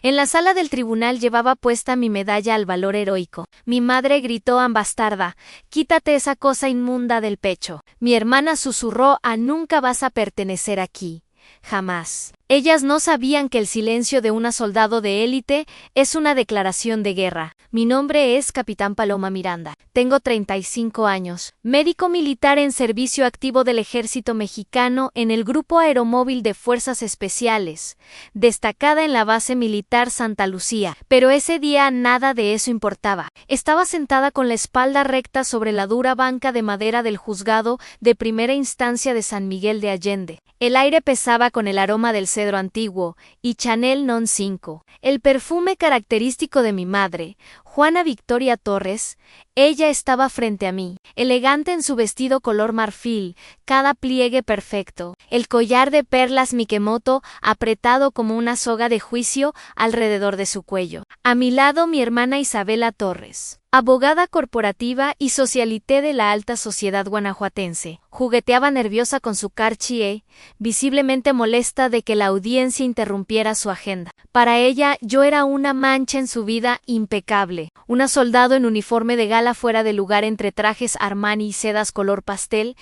En la sala del tribunal llevaba puesta mi medalla al valor heroico. Mi madre gritó: «Bastarda, quítate esa cosa inmunda del pecho». Mi hermana susurró: «Nunca vas a pertenecer aquí. Jamás». Ellas no sabían que el silencio de una soldado de élite es una declaración de guerra. Mi nombre es Capitán Paloma Miranda. Tengo 35 años. Médico militar en servicio activo del Ejército Mexicano en el Grupo Aeromóvil de Fuerzas Especiales, destacada en la base militar Santa Lucía. Pero ese día nada de eso importaba. Estaba sentada con la espalda recta sobre la dura banca de madera del juzgado de primera instancia de San Miguel de Allende. El aire pesaba con el aroma del cedro antiguo y Chanel Non. 5. El perfume característico de mi madre, Juana Victoria Torres. Ella estaba frente a mí, elegante en su vestido color marfil, cada pliegue perfecto, el collar de perlas Mikemoto apretado como una soga de juicio alrededor de su cuello. A mi lado mi hermana Isabela Torres, abogada corporativa y socialité de la alta sociedad guanajuatense. Jugueteaba nerviosa con su Cartier, visiblemente molesta de que la audiencia interrumpiera su agenda. Para ella yo era una mancha en su vida impecable, una soldado en uniforme de gala fuera de lugar entre trajes Armani y sedas color pastel.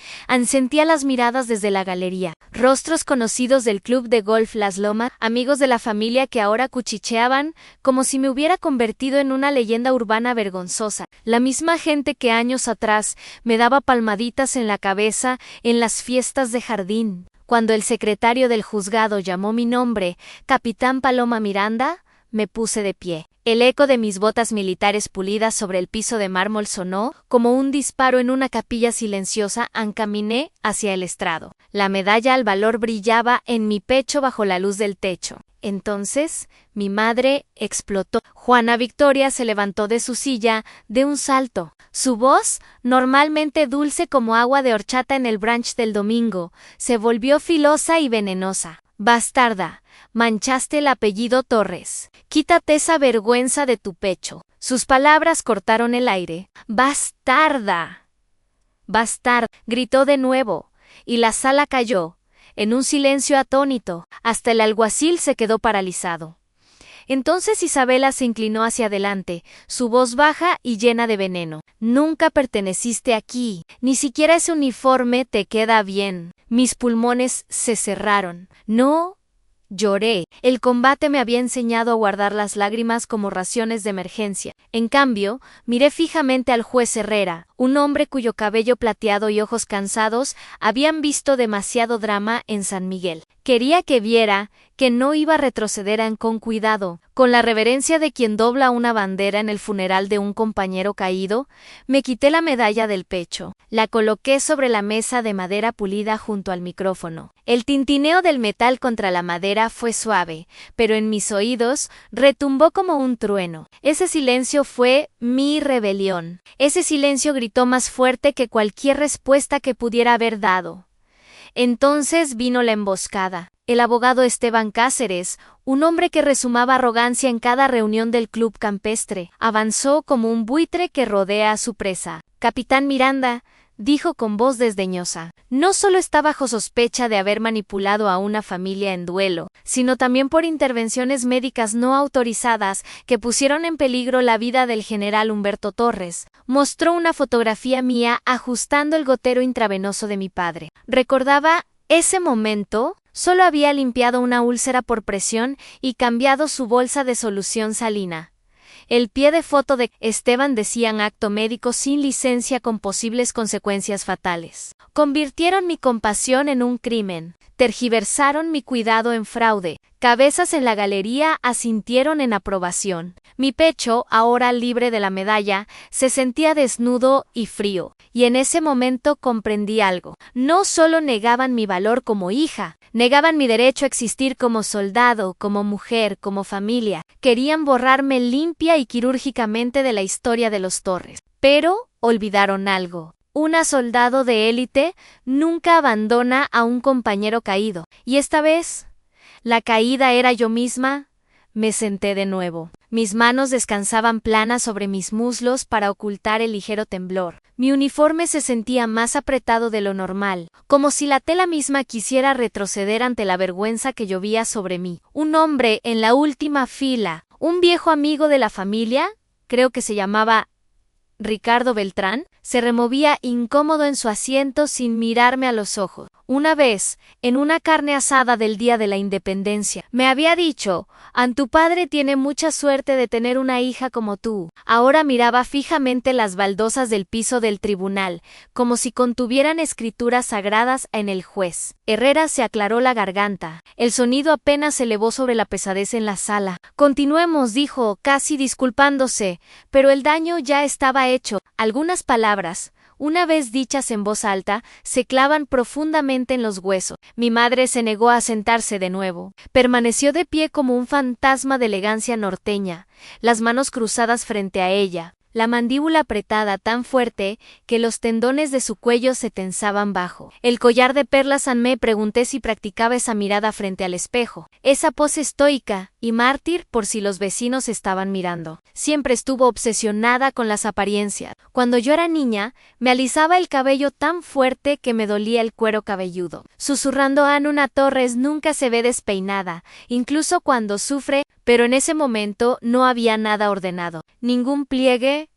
Sentía las miradas desde la galería, rostros conocidos del club de golf Las Lomas, amigos de la familia que ahora cuchicheaban como si me hubiera convertido en una leyenda urbana vergonzosa. La misma gente que años atrás me daba palmaditas en la cabeza en las fiestas de jardín. Cuando el secretario del juzgado llamó mi nombre, Capitán Paloma Miranda, me puse de pie. El eco de mis botas militares pulidas sobre el piso de mármol sonó como un disparo en una capilla silenciosa. Caminé hacia el estrado. La medalla al valor brillaba en mi pecho bajo la luz del techo. Entonces, mi madre explotó. Juana Victoria se levantó de su silla de un salto. Su voz, normalmente dulce como agua de horchata en el brunch del domingo, se volvió filosa y venenosa. «Bastarda, manchaste el apellido Torres. Quítate esa vergüenza de tu pecho». Sus palabras cortaron el aire. «¡Bastarda! ¡Bastarda!», gritó de nuevo, y la sala cayó, en un silencio atónito. Hasta el alguacil se quedó paralizado. Entonces Isabela se inclinó hacia adelante, su voz baja y llena de veneno. «Nunca perteneciste aquí, ni siquiera ese uniforme te queda bien». Mis pulmones se cerraron. No, lloré. El combate me había enseñado a guardar las lágrimas como raciones de emergencia. En cambio, miré fijamente al juez Herrera, un hombre cuyo cabello plateado y ojos cansados habían visto demasiado drama en San Miguel. Quería que viera que no iba a retroceder con cuidado. Con la reverencia de quien dobla una bandera en el funeral de un compañero caído, me quité la medalla del pecho. La coloqué sobre la mesa de madera pulida junto al micrófono. El tintineo del metal contra la madera fue suave, pero en mis oídos retumbó como un trueno. Ese silencio fue mi rebelión. Ese silencio gritó más fuerte que cualquier respuesta que pudiera haber dado. Entonces vino la emboscada. El abogado Esteban Cáceres, un hombre que rezumaba arrogancia en cada reunión del club campestre, avanzó como un buitre que rodea a su presa. «Capitán Miranda», dijo con voz desdeñosa, «no solo está bajo sospecha de haber manipulado a una familia en duelo, sino también por intervenciones médicas no autorizadas que pusieron en peligro la vida del general Humberto Torres». Mostró una fotografía mía ajustando el gotero intravenoso de mi padre. Recordaba ese momento. Solo había limpiado una úlcera por presión y cambiado su bolsa de solución salina. El pie de foto de Esteban decían acto médico sin licencia con posibles consecuencias fatales. Convirtieron mi compasión en un crimen. Tergiversaron mi cuidado en fraude. Cabezas en la galería asintieron en aprobación. Mi pecho, ahora libre de la medalla, se sentía desnudo y frío. Y en ese momento comprendí algo. No solo negaban mi valor como hija, negaban mi derecho a existir como soldado, como mujer, como familia. Querían borrarme limpia y quirúrgicamente de la historia de los Torres. Pero olvidaron algo. Una soldado de élite nunca abandona a un compañero caído. Y esta vez, la caída era yo misma. Me senté de nuevo. Mis manos descansaban planas sobre mis muslos para ocultar el ligero temblor. Mi uniforme se sentía más apretado de lo normal, como si la tela misma quisiera retroceder ante la vergüenza que llovía sobre mí. Un hombre en la última fila, un viejo amigo de la familia, creo que se llamaba Ricardo Beltrán, se removía incómodo en su asiento sin mirarme a los ojos. Una vez, en una carne asada del Día de la Independencia, me había dicho: tu padre tiene mucha suerte de tener una hija como tú. Ahora miraba fijamente las baldosas del piso del tribunal, como si contuvieran escrituras sagradas en el juez. Herrera se aclaró la garganta. El sonido apenas se elevó sobre la pesadez en la sala. Continuemos, dijo, casi disculpándose, pero el daño ya estaba hecho. Algunas palabras, una vez dichas en voz alta, se clavan profundamente en los huesos. Mi madre se negó a sentarse de nuevo. Permaneció de pie como un fantasma de elegancia norteña, las manos cruzadas frente a ella, la mandíbula apretada tan fuerte que los tendones de su cuello se tensaban bajo. El collar de perlas. Me pregunté si practicaba esa mirada frente al espejo, esa pose estoica y mártir por si los vecinos estaban mirando. Siempre estuvo obsesionada con las apariencias. Cuando yo era niña, me alisaba el cabello tan fuerte que me dolía el cuero cabelludo. Susurrando a Ana Torres nunca se ve despeinada, incluso cuando sufre, pero en ese momento no había nada ordenado, ningún pliegue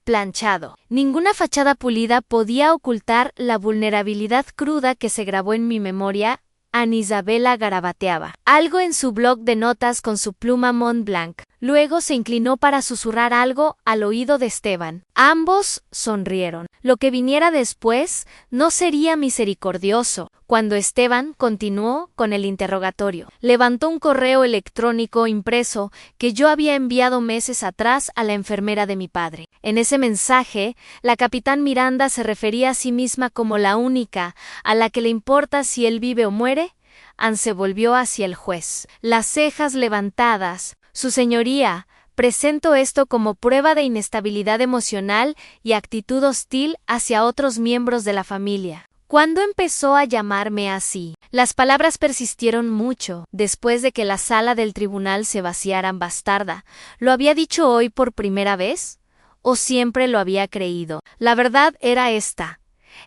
planchado, ninguna fachada pulida podía ocultar la vulnerabilidad cruda que se grabó en mi memoria. Ana Isabela garabateaba algo en su bloc de notas con su pluma Mont Blanc. Luego se inclinó para susurrar algo al oído de Esteban. Ambos sonrieron. Lo que viniera después no sería misericordioso. Cuando Esteban continuó con el interrogatorio, levantó un correo electrónico impreso que yo había enviado meses atrás a la enfermera de mi padre. En ese mensaje, la capitán Miranda se refería a sí misma como la única a la que le importa si él vive o muere. Anne se volvió hacia el juez, las cejas levantadas. Su señoría, presento esto como prueba de inestabilidad emocional y actitud hostil hacia otros miembros de la familia. ¿Cuándo empezó a llamarme así? Las palabras persistieron mucho. Después de que la sala del tribunal se vaciara. Bastarda, ¿lo había dicho hoy por primera vez? ¿O siempre lo había creído? La verdad era esta.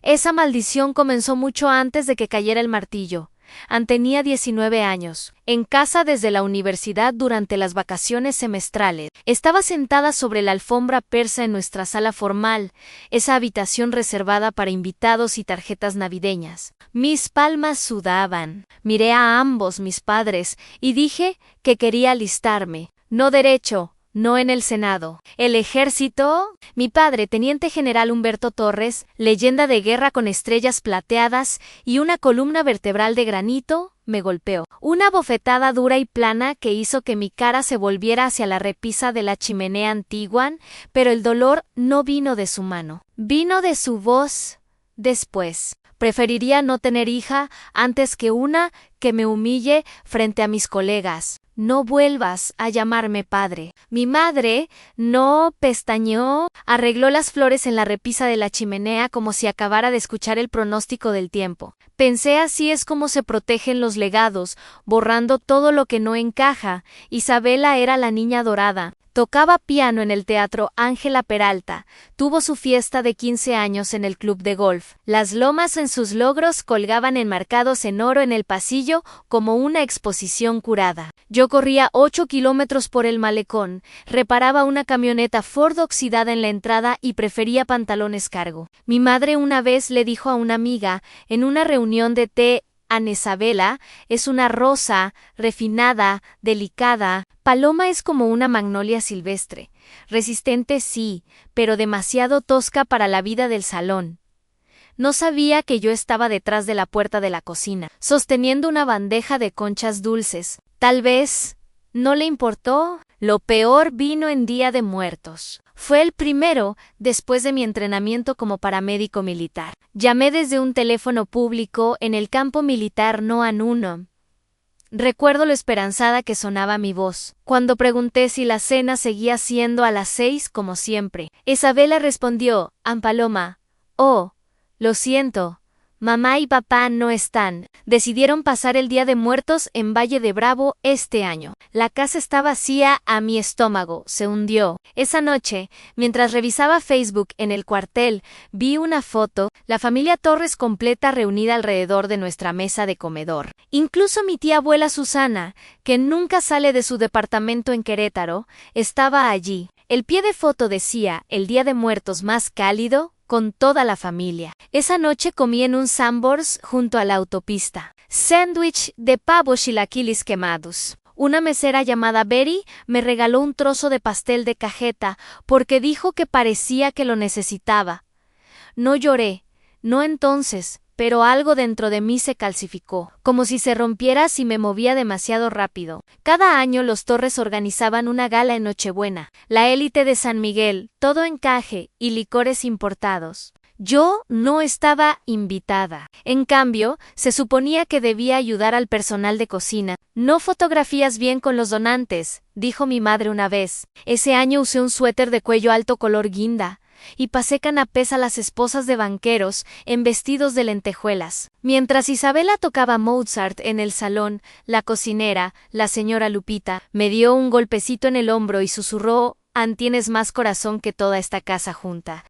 Esa maldición comenzó mucho antes de que cayera el martillo. Anne tenía 19 años, en casa desde la universidad durante las vacaciones semestrales. Estaba sentada sobre la alfombra persa en nuestra sala formal, esa habitación reservada para invitados y tarjetas navideñas. Mis palmas sudaban. Miré a ambos mis padres y dije que quería alistarme. No derecho, no en el Senado. ¿El ejército? Mi padre, teniente general Humberto Torres, leyenda de guerra con estrellas plateadas y una columna vertebral de granito, me golpeó. Una bofetada dura y plana que hizo que mi cara se volviera hacia la repisa de la chimenea antigua, pero el dolor no vino de su mano. Vino de su voz. Después. Preferiría no tener hija antes que una que me humille frente a mis colegas. No vuelvas a llamarme padre. Mi madre no pestañeó, arregló las flores en la repisa de la chimenea como si acabara de escuchar el pronóstico del tiempo. Pensé, así es como se protegen los legados, borrando todo lo que no encaja. Isabela era la niña dorada. Tocaba piano en el teatro Ángela Peralta. Tuvo su fiesta de 15 años en el club de golf. Las lomas en sus logros colgaban enmarcados en oro en el pasillo como una exposición curada. Yo corría 8 kilómetros por el malecón, reparaba una camioneta Ford oxidada en la entrada y prefería pantalones cargo. Mi madre una vez le dijo a una amiga en una reunión de té: Ana Isabela es una rosa, refinada, delicada. Paloma es como una magnolia silvestre. Resistente sí, pero demasiado tosca para la vida del salón. No sabía que yo estaba detrás de la puerta de la cocina, sosteniendo una bandeja de conchas dulces. Tal vez no le importó. Lo peor vino en Día de Muertos. Fue el primero después de mi entrenamiento como paramédico militar. Llamé desde un teléfono público en el campo militar Noan 1. Recuerdo lo esperanzada que sonaba mi voz. Cuando pregunté si la cena seguía siendo a las 6 como siempre, Isabela respondió: Paloma. Oh, lo siento. Mamá y papá no están. Decidieron pasar el Día de Muertos en Valle de Bravo este año. La casa está vacía, a mi estómago se hundió. Esa noche, mientras revisaba Facebook en el cuartel, vi una foto, la familia Torres completa reunida alrededor de nuestra mesa de comedor. Incluso mi tía abuela Susana, que nunca sale de su departamento en Querétaro, estaba allí. El pie de foto decía, el Día de Muertos más cálido, con toda la familia. Esa noche comí en un Sambors junto a la autopista. Sándwich de pavo chilaquiles quemados. Una mesera llamada Betty me regaló un trozo de pastel de cajeta porque dijo que parecía que lo necesitaba. No lloré, no entonces, pero algo dentro de mí se calcificó, como si se rompiera si me movía demasiado rápido. Cada año los Torres organizaban una gala en Nochebuena, la élite de San Miguel, todo encaje y licores importados. Yo no estaba invitada. En cambio, se suponía que debía ayudar al personal de cocina. No fotografías bien con los donantes, dijo mi madre una vez. Ese año usé un suéter de cuello alto color guinda y pasé canapés a las esposas de banqueros en vestidos de lentejuelas. Mientras Isabela tocaba Mozart en el salón, la cocinera, la señora Lupita, me dio un golpecito en el hombro y susurró: «Ann, tienes más corazón que toda esta casa junta».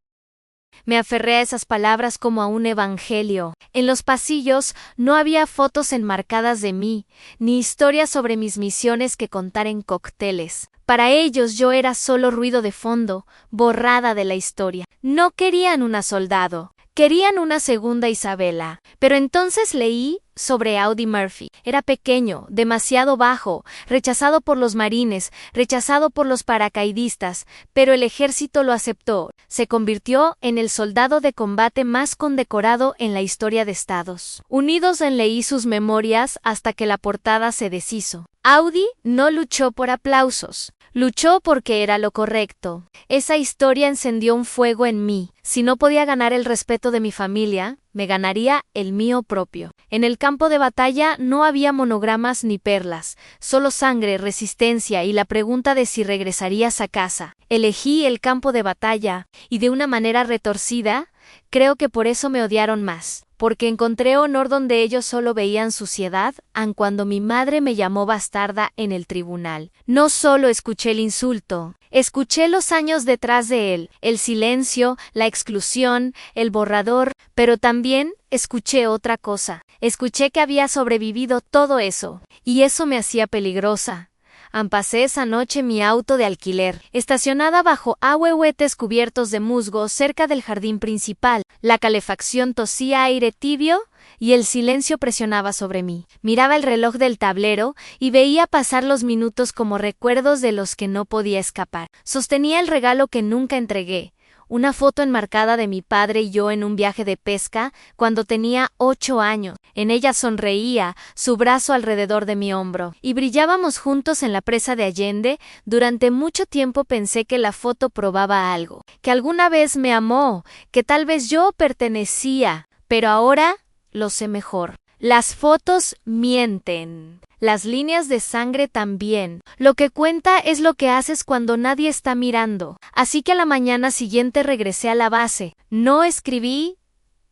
Me aferré a esas palabras como a un evangelio. En los pasillos no había fotos enmarcadas de mí, ni historias sobre mis misiones que contar en cócteles. Para ellos yo era solo ruido de fondo, borrada de la historia. No querían una soldado, querían una segunda Isabela. Pero entonces leí sobre Audie Murphy. Era pequeño, demasiado bajo, rechazado por los marines, rechazado por los paracaidistas, pero el ejército lo aceptó. Se convirtió en el soldado de combate más condecorado en la historia de Estados Unidos. Leí sus memorias hasta que la portada se deshizo. Audie no luchó por aplausos, luchó porque era lo correcto. Esa historia encendió un fuego en mí. Si no podía ganar el respeto de mi familia, me ganaría el mío propio. En el campo de batalla no había monogramas ni perlas, solo sangre, resistencia y la pregunta de si regresarías a casa. Elegí el campo de batalla, y de una manera retorcida, creo que por eso me odiaron más. Porque encontré honor donde ellos solo veían suciedad, aun cuando mi madre me llamó bastarda en el tribunal. No solo escuché el insulto, escuché los años detrás de él, el silencio, la exclusión, el borrador, pero también escuché otra cosa. Escuché que había sobrevivido todo eso, y eso me hacía peligrosa. Pasé esa noche mi auto de alquiler, estacionada bajo ahuehuetes cubiertos de musgo cerca del jardín principal. La calefacción tosía aire tibio y el silencio presionaba sobre mí. Miraba el reloj del tablero y veía pasar los minutos como recuerdos de los que no podía escapar. Sostenía el regalo que nunca entregué. Una foto enmarcada de mi padre y yo en un viaje de pesca cuando tenía 8 años. En ella sonreía, su brazo alrededor de mi hombro, y brillábamos juntos en la presa de Allende. Durante mucho tiempo pensé que la foto probaba algo, que alguna vez me amó, que tal vez yo pertenecía, pero ahora lo sé mejor. Las fotos mienten. Las líneas de sangre también. Lo que cuenta es lo que haces cuando nadie está mirando. Así que a la mañana siguiente regresé a la base. No escribí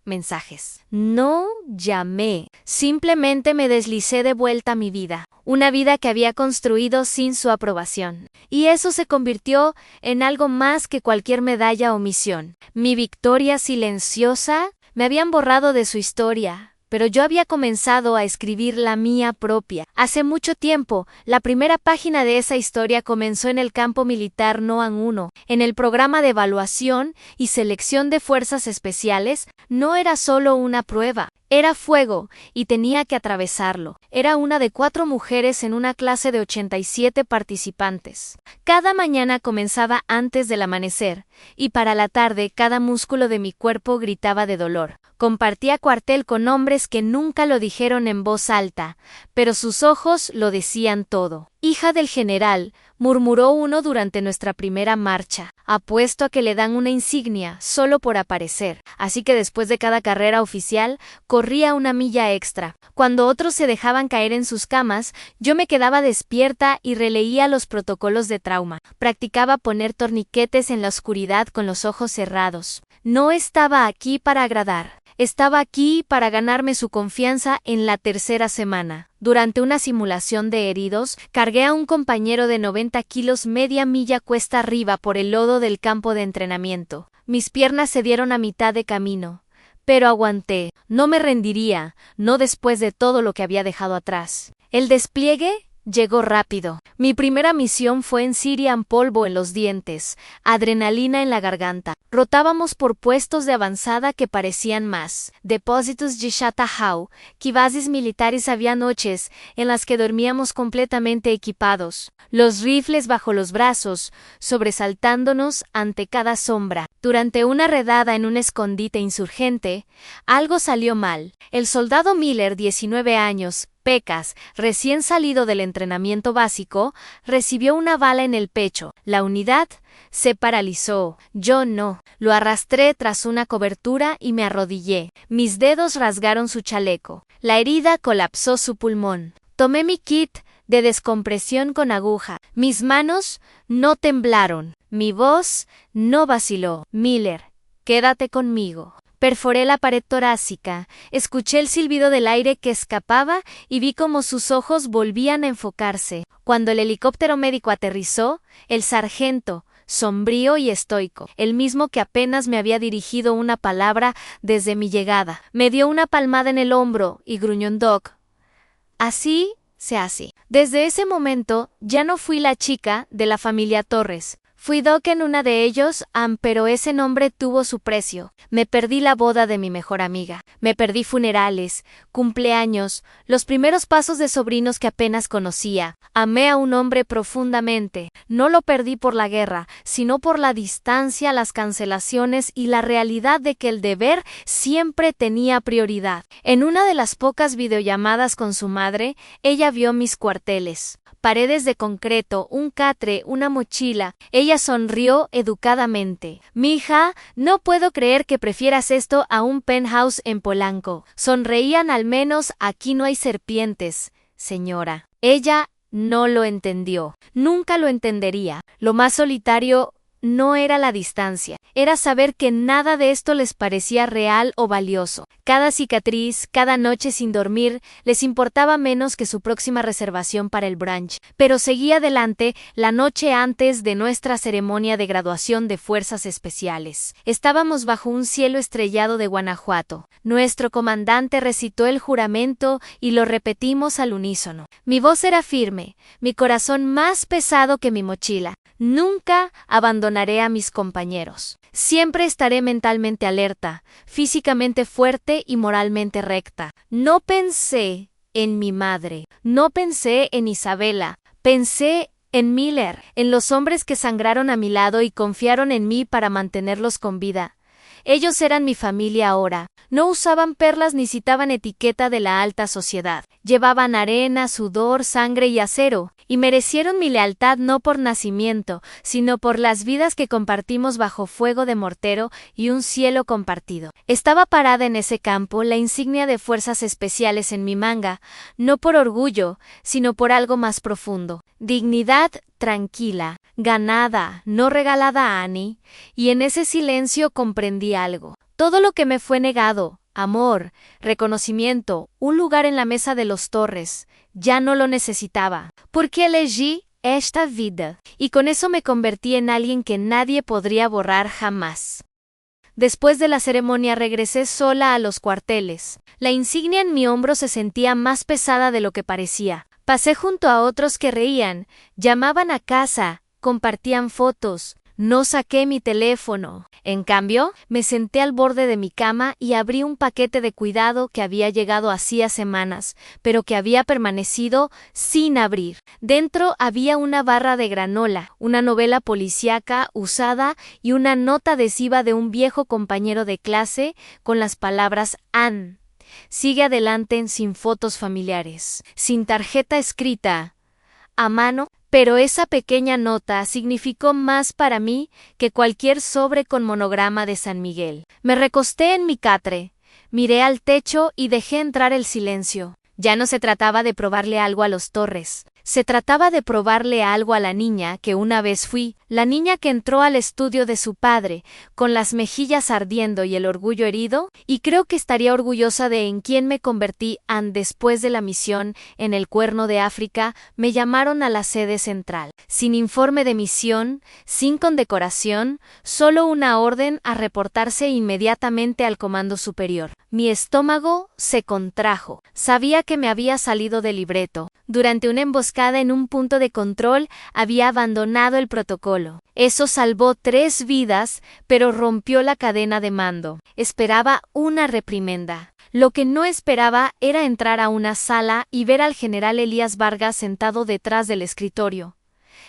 mensajes. No llamé. Simplemente me deslicé de vuelta a mi vida. Una vida que había construido sin su aprobación. Y eso se convirtió en algo más que cualquier medalla o misión. Mi victoria silenciosa. Me habían borrado de su historia. Pero yo había comenzado a escribir la mía propia. Hace mucho tiempo, la primera página de esa historia comenzó en el campo militar Noan 1, en el programa de evaluación y selección de fuerzas especiales. No era solo una prueba, era fuego, y tenía que atravesarlo. Era una de 4 mujeres en una clase de 87 participantes. Cada mañana comenzaba antes del amanecer, y para la tarde cada músculo de mi cuerpo gritaba de dolor. Compartía cuartel con hombres que nunca lo dijeron en voz alta, pero sus ojos lo decían todo. «Hija del general», murmuró uno durante nuestra primera marcha. «Apuesto a que le dan una insignia solo por aparecer». Así que después de cada carrera oficial, corría una milla extra. Cuando otros se dejaban caer en sus camas, yo me quedaba despierta y releía los protocolos de trauma. Practicaba poner torniquetes en la oscuridad con los ojos cerrados. No estaba aquí para agradar. Estaba aquí para ganarme su confianza en la tercera semana. Durante una simulación de heridos, cargué a un compañero de 90 kilos media milla cuesta arriba por el lodo del campo de entrenamiento. Mis piernas se dieron a mitad de camino. Pero aguanté, no me rendiría, no después de todo lo que había dejado atrás. El despliegue llegó rápido. Mi primera misión fue en Syrian, polvo en los dientes, adrenalina en la garganta. Rotábamos por puestos de avanzada que parecían más depósitos de Chattahau, que bases militares. Había noches en las que dormíamos completamente equipados, los rifles bajo los brazos, sobresaltándonos ante cada sombra. Durante una redada en un escondite insurgente, algo salió mal. El soldado Miller, 19 años, Pecas, recién salido del entrenamiento básico, recibió una bala en el pecho. La unidad se paralizó. Yo no. Lo arrastré tras una cobertura y me arrodillé. Mis dedos rasgaron su chaleco. La herida colapsó su pulmón. Tomé mi kit de descompresión con aguja. Mis manos no temblaron. Mi voz no vaciló. Miller, quédate conmigo. Perforé la pared torácica, escuché el silbido del aire que escapaba y vi cómo sus ojos volvían a enfocarse. Cuando el helicóptero médico aterrizó, el sargento, sombrío y estoico, el mismo que apenas me había dirigido una palabra desde mi llegada, me dio una palmada en el hombro y gruñó en Doc. Así se hace. Desde ese momento ya no fui la chica de la familia Torres. Fui Doc en una de ellos, pero ese nombre tuvo su precio. Me perdí la boda de mi mejor amiga. Me perdí funerales, cumpleaños, los primeros pasos de sobrinos que apenas conocía. Amé a un hombre profundamente. No lo perdí por la guerra, sino por la distancia, las cancelaciones y la realidad de que el deber siempre tenía prioridad. En una de las pocas videollamadas con su madre, ella vio mis cuarteles. Paredes de concreto, un catre, una mochila. Ella sonrió educadamente. Mija, no puedo creer que prefieras esto a un penthouse en Polanco. Sonreían. Al menos aquí no hay serpientes, señora. Ella no lo entendió. Nunca lo entendería. Lo más solitario no era la distancia, era saber que nada de esto les parecía real o valioso. Cada cicatriz, cada noche sin dormir, les importaba menos que su próxima reservación para el brunch. Pero seguía adelante la noche antes de nuestra ceremonia de graduación de Fuerzas Especiales. Estábamos bajo un cielo estrellado de Guanajuato. Nuestro comandante recitó el juramento y lo repetimos al unísono. Mi voz era firme, mi corazón más pesado que mi mochila. Nunca abandonaré a mis compañeros. Siempre estaré mentalmente alerta, físicamente fuerte y moralmente recta. No pensé en mi madre, no pensé en Isabela, pensé en Miller, en los hombres que sangraron a mi lado y confiaron en mí para mantenerlos con vida. Ellos eran mi familia ahora. No usaban perlas ni citaban etiqueta de la alta sociedad. Llevaban arena, sudor, sangre y acero, y merecieron mi lealtad no por nacimiento, sino por las vidas que compartimos bajo fuego de mortero y un cielo compartido. Estaba parada en ese campo, la insignia de Fuerzas Especiales en mi manga, no por orgullo, sino por algo más profundo. Dignidad tranquila, ganada, no regalada a Annie, y en ese silencio comprendí algo. Todo lo que me fue negado, amor, reconocimiento, un lugar en la mesa de los Torres, ya no lo necesitaba, porque elegí esta vida, y con eso me convertí en alguien que nadie podría borrar jamás. Después de la ceremonia regresé sola a los cuarteles. La insignia en mi hombro se sentía más pesada de lo que parecía. Pasé junto a otros que reían, llamaban a casa, compartían fotos. No saqué mi teléfono. En cambio, me senté al borde de mi cama y abrí un paquete de cuidado que había llegado hacía semanas, pero que había permanecido sin abrir. Dentro había una barra de granola, una novela policíaca usada y una nota adhesiva de un viejo compañero de clase con las palabras Ann. Sigue adelante sin fotos familiares, sin tarjeta escrita a mano, pero esa pequeña nota significó más para mí que cualquier sobre con monograma de San Miguel. Me recosté en mi catre, miré al techo y dejé entrar el silencio. Ya no se trataba de probarle algo a los Torres, Se trataba de probarle algo a la niña que una vez fui, la niña que entró al estudio de su padre, con las mejillas ardiendo y el orgullo herido, y creo que estaría orgullosa de en quién me convertí después de la misión en el Cuerno de África. Me llamaron a la sede central, sin informe de misión, sin condecoración, solo una orden a reportarse inmediatamente al comando superior. Mi estómago se contrajo. Sabía que me había salido del libreto. Durante una emboscada en un punto de control había abandonado el protocolo. Eso salvó 3 vidas, pero rompió la cadena de mando. Esperaba una reprimenda. Lo que no esperaba era entrar a una sala y ver al general Elías Vargas sentado detrás del escritorio.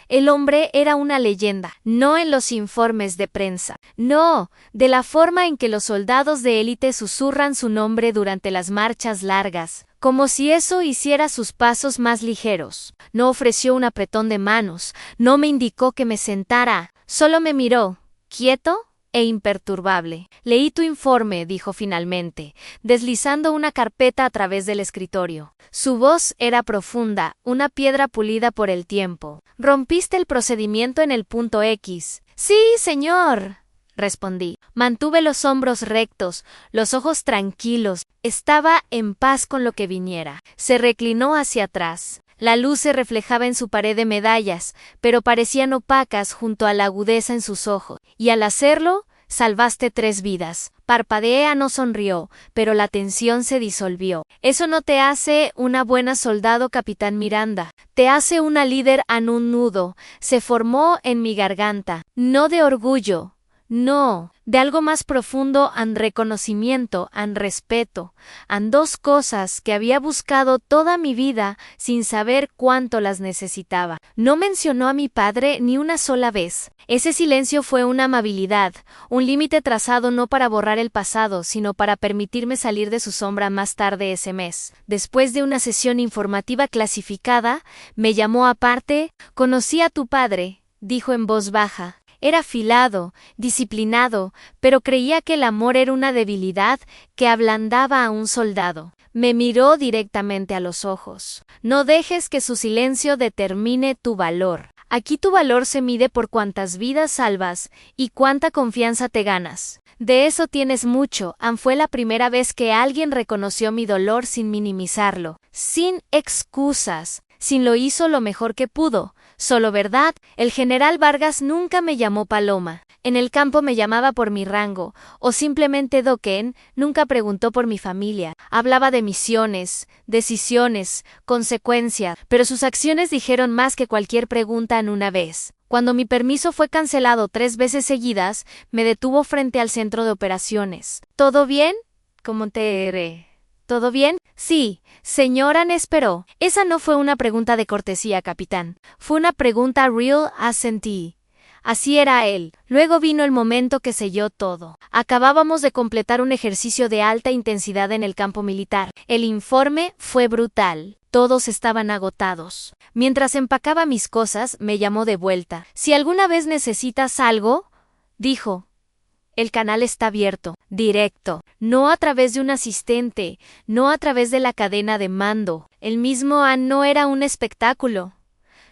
El hombre era una leyenda, no en los informes de prensa, no, de la forma en que los soldados de élite susurran su nombre durante las marchas largas, como si eso hiciera sus pasos más ligeros. No ofreció un apretón de manos, no me indicó que me sentara, solo me miró, quieto e imperturbable. Leí tu informe, dijo finalmente, deslizando una carpeta a través del escritorio. Su voz era profunda, una piedra pulida por el tiempo. Rompiste el procedimiento en el punto X. Sí, señor, respondí. Mantuve los hombros rectos, los ojos tranquilos. Estaba en paz con lo que viniera. Se reclinó hacia atrás. La luz se reflejaba en su pared de medallas, pero parecían opacas junto a la agudeza en sus ojos. Y al hacerlo, salvaste 3 vidas. Parpadea no sonrió, pero la tensión se disolvió. Eso no te hace una buena soldado, capitán Miranda. Te hace una líder en un nudo. Se formó en mi garganta. No de orgullo. No, de algo más profundo, reconocimiento, respeto, 2 cosas que había buscado toda mi vida sin saber cuánto las necesitaba. No mencionó a mi padre ni una sola vez. Ese silencio fue una amabilidad, un límite trazado no para borrar el pasado, sino para permitirme salir de su sombra más tarde ese mes. Después de una sesión informativa clasificada, me llamó aparte. Conocí a tu padre, dijo en voz baja. Era afilado, disciplinado, pero creía que el amor era una debilidad que ablandaba a un soldado. Me miró directamente a los ojos. No dejes que su silencio determine tu valor. Aquí tu valor se mide por cuántas vidas salvas y cuánta confianza te ganas. De eso tienes mucho. Fue la primera vez que alguien reconoció mi dolor sin minimizarlo, sin excusas, sin lo hizo lo mejor que pudo. Solo verdad, el general Vargas nunca me llamó Paloma. En el campo me llamaba por mi rango, o simplemente Doquen, nunca preguntó por mi familia. Hablaba de misiones, decisiones, consecuencias, pero sus acciones dijeron más que cualquier pregunta en una vez. Cuando mi permiso fue cancelado 3 veces seguidas, me detuvo frente al centro de operaciones. ¿Todo bien? ¿Cómo te haré? ¿Todo bien? Sí, señora Nespero. Esa no fue una pregunta de cortesía, capitán. Fue una pregunta real, asentí. Así era él. Luego vino el momento que selló todo. Acabábamos de completar un ejercicio de alta intensidad en el campo militar. El informe fue brutal. Todos estaban agotados. Mientras empacaba mis cosas, me llamó de vuelta. Si alguna vez necesitas algo, dijo. El canal está abierto, directo, no a través de un asistente, no a través de la cadena de mando. El mismo no era un espectáculo,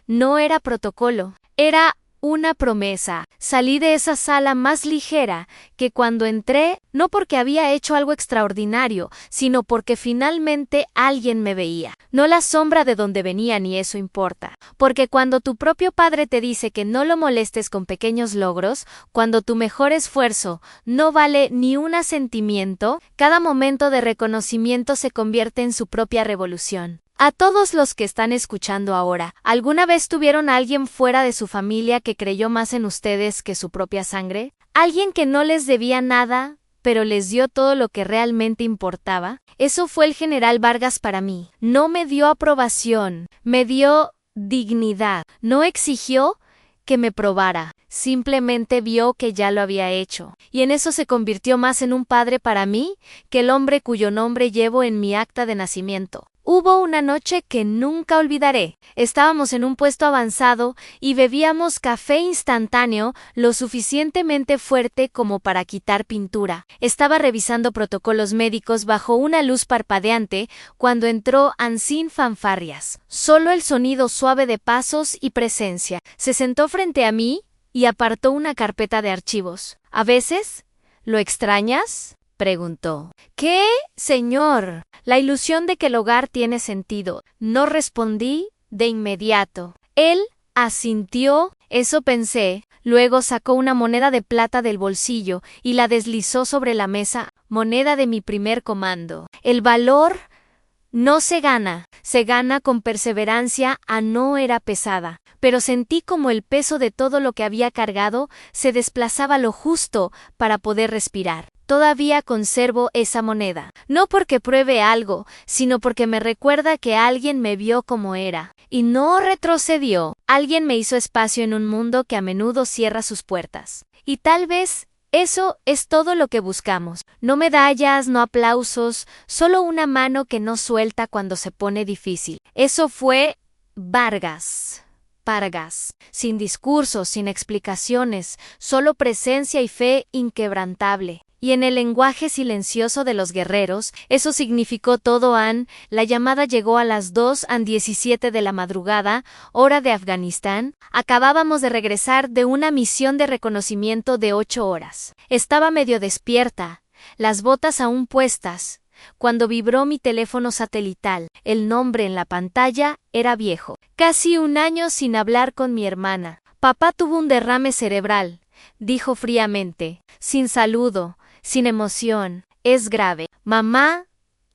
no era protocolo, era una promesa. Salí de esa sala más ligera que cuando entré, no porque había hecho algo extraordinario, sino porque finalmente alguien me veía. No la sombra de donde venía, ni eso importa. Porque cuando tu propio padre te dice que no lo molestes con pequeños logros, cuando tu mejor esfuerzo no vale ni un asentimiento, cada momento de reconocimiento se convierte en su propia revolución. A todos los que están escuchando ahora, ¿alguna vez tuvieron a alguien fuera de su familia que creyó más en ustedes que su propia sangre? ¿Alguien que no les debía nada, pero les dio todo lo que realmente importaba? Eso fue el general Vargas para mí. No me dio aprobación, me dio dignidad. No exigió que me probara, simplemente vio que ya lo había hecho. Y en eso se convirtió más en un padre para mí que el hombre cuyo nombre llevo en mi acta de nacimiento. Hubo una noche que nunca olvidaré. Estábamos en un puesto avanzado y bebíamos café instantáneo lo suficientemente fuerte como para quitar pintura. Estaba revisando protocolos médicos bajo una luz parpadeante cuando entró sin fanfarrias. Solo el sonido suave de pasos y presencia. Se sentó frente a mí y apartó una carpeta de archivos. ¿A veces? ¿Lo extrañas?, preguntó. ¿Qué, señor? La ilusión de que el hogar tiene sentido. No respondí de inmediato. Él asintió. Eso pensé. Luego sacó una moneda de plata del bolsillo y la deslizó sobre la mesa. Moneda de mi primer comando. El valor no se gana con perseverancia. No era pesada, pero sentí como el peso de todo lo que había cargado se desplazaba lo justo para poder respirar. Todavía conservo esa moneda, no porque pruebe algo, sino porque me recuerda que alguien me vio como era, y no retrocedió. Alguien me hizo espacio en un mundo que a menudo cierra sus puertas. Y tal vez eso es todo lo que buscamos. No medallas, no aplausos, solo una mano que no suelta cuando se pone difícil. Eso fue Vargas. Sin discursos, sin explicaciones, solo presencia y fe inquebrantable. Y en el lenguaje silencioso de los guerreros, eso significó todo. La llamada llegó a las 2:17 de la madrugada, hora de Afganistán. Acabábamos de regresar de una misión de reconocimiento de 8 horas. Estaba medio despierta, las botas aún puestas, cuando vibró mi teléfono satelital. El nombre en la pantalla era viejo. Casi un año sin hablar con mi hermana. Papá tuvo un derrame cerebral, dijo fríamente, sin saludo, sin emoción. Es grave. Mamá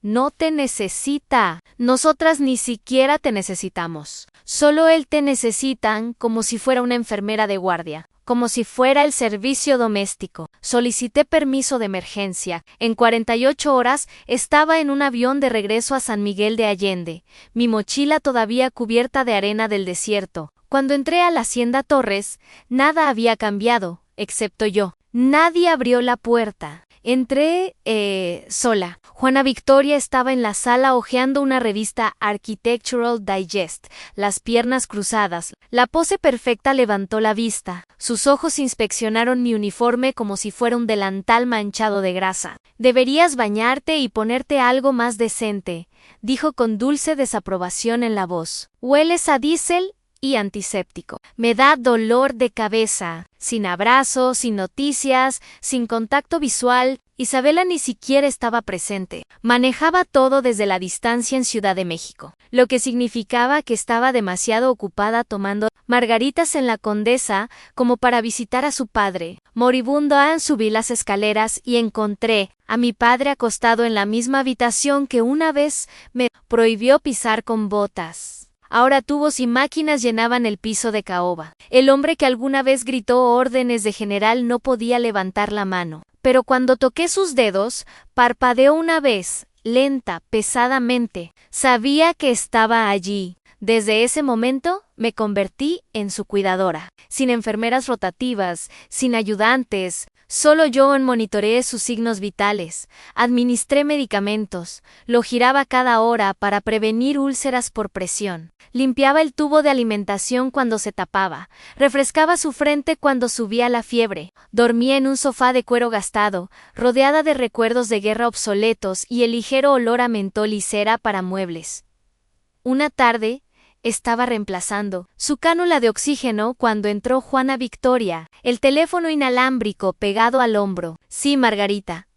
no te necesita. Nosotras ni siquiera te necesitamos. Solo él te necesitan, como si fuera una enfermera de guardia, como si fuera el servicio doméstico. Solicité permiso de emergencia. En 48 horas estaba en un avión de regreso a San Miguel de Allende, mi mochila todavía cubierta de arena del desierto. Cuando entré a la Hacienda Torres, nada había cambiado, excepto yo. Nadie abrió la puerta. Entré, sola. Juana Victoria estaba en la sala hojeando una revista Architectural Digest, las piernas cruzadas. La pose perfecta levantó la vista. Sus ojos inspeccionaron mi uniforme como si fuera un delantal manchado de grasa. Deberías bañarte y ponerte algo más decente, dijo con dulce desaprobación en la voz. Hueles a diésel y antiséptico. Me da dolor de cabeza. Sin abrazos, sin noticias, sin contacto visual. Isabela ni siquiera estaba presente. Manejaba todo desde la distancia en Ciudad de México, lo que significaba que estaba demasiado ocupada tomando margaritas en la Condesa como para visitar a su padre. Moribundo. Subí las escaleras y encontré a mi padre acostado en la misma habitación que una vez me prohibió pisar con botas. Ahora tubos y máquinas llenaban el piso de caoba. El hombre que alguna vez gritó órdenes de general no podía levantar la mano. Pero cuando toqué sus dedos, parpadeó una vez, lenta, pesadamente. Sabía que estaba allí. Desde ese momento, me convertí en su cuidadora. Sin enfermeras rotativas, sin ayudantes, solo yo monitoreé sus signos vitales, administré medicamentos, lo giraba cada hora para prevenir úlceras por presión, limpiaba el tubo de alimentación cuando se tapaba, refrescaba su frente cuando subía la fiebre, dormía en un sofá de cuero gastado, rodeada de recuerdos de guerra obsoletos y el ligero olor a mentol y cera para muebles. Una tarde, estaba reemplazando su cánula de oxígeno cuando entró Juana Victoria, el teléfono inalámbrico pegado al hombro. Sí, Margarita,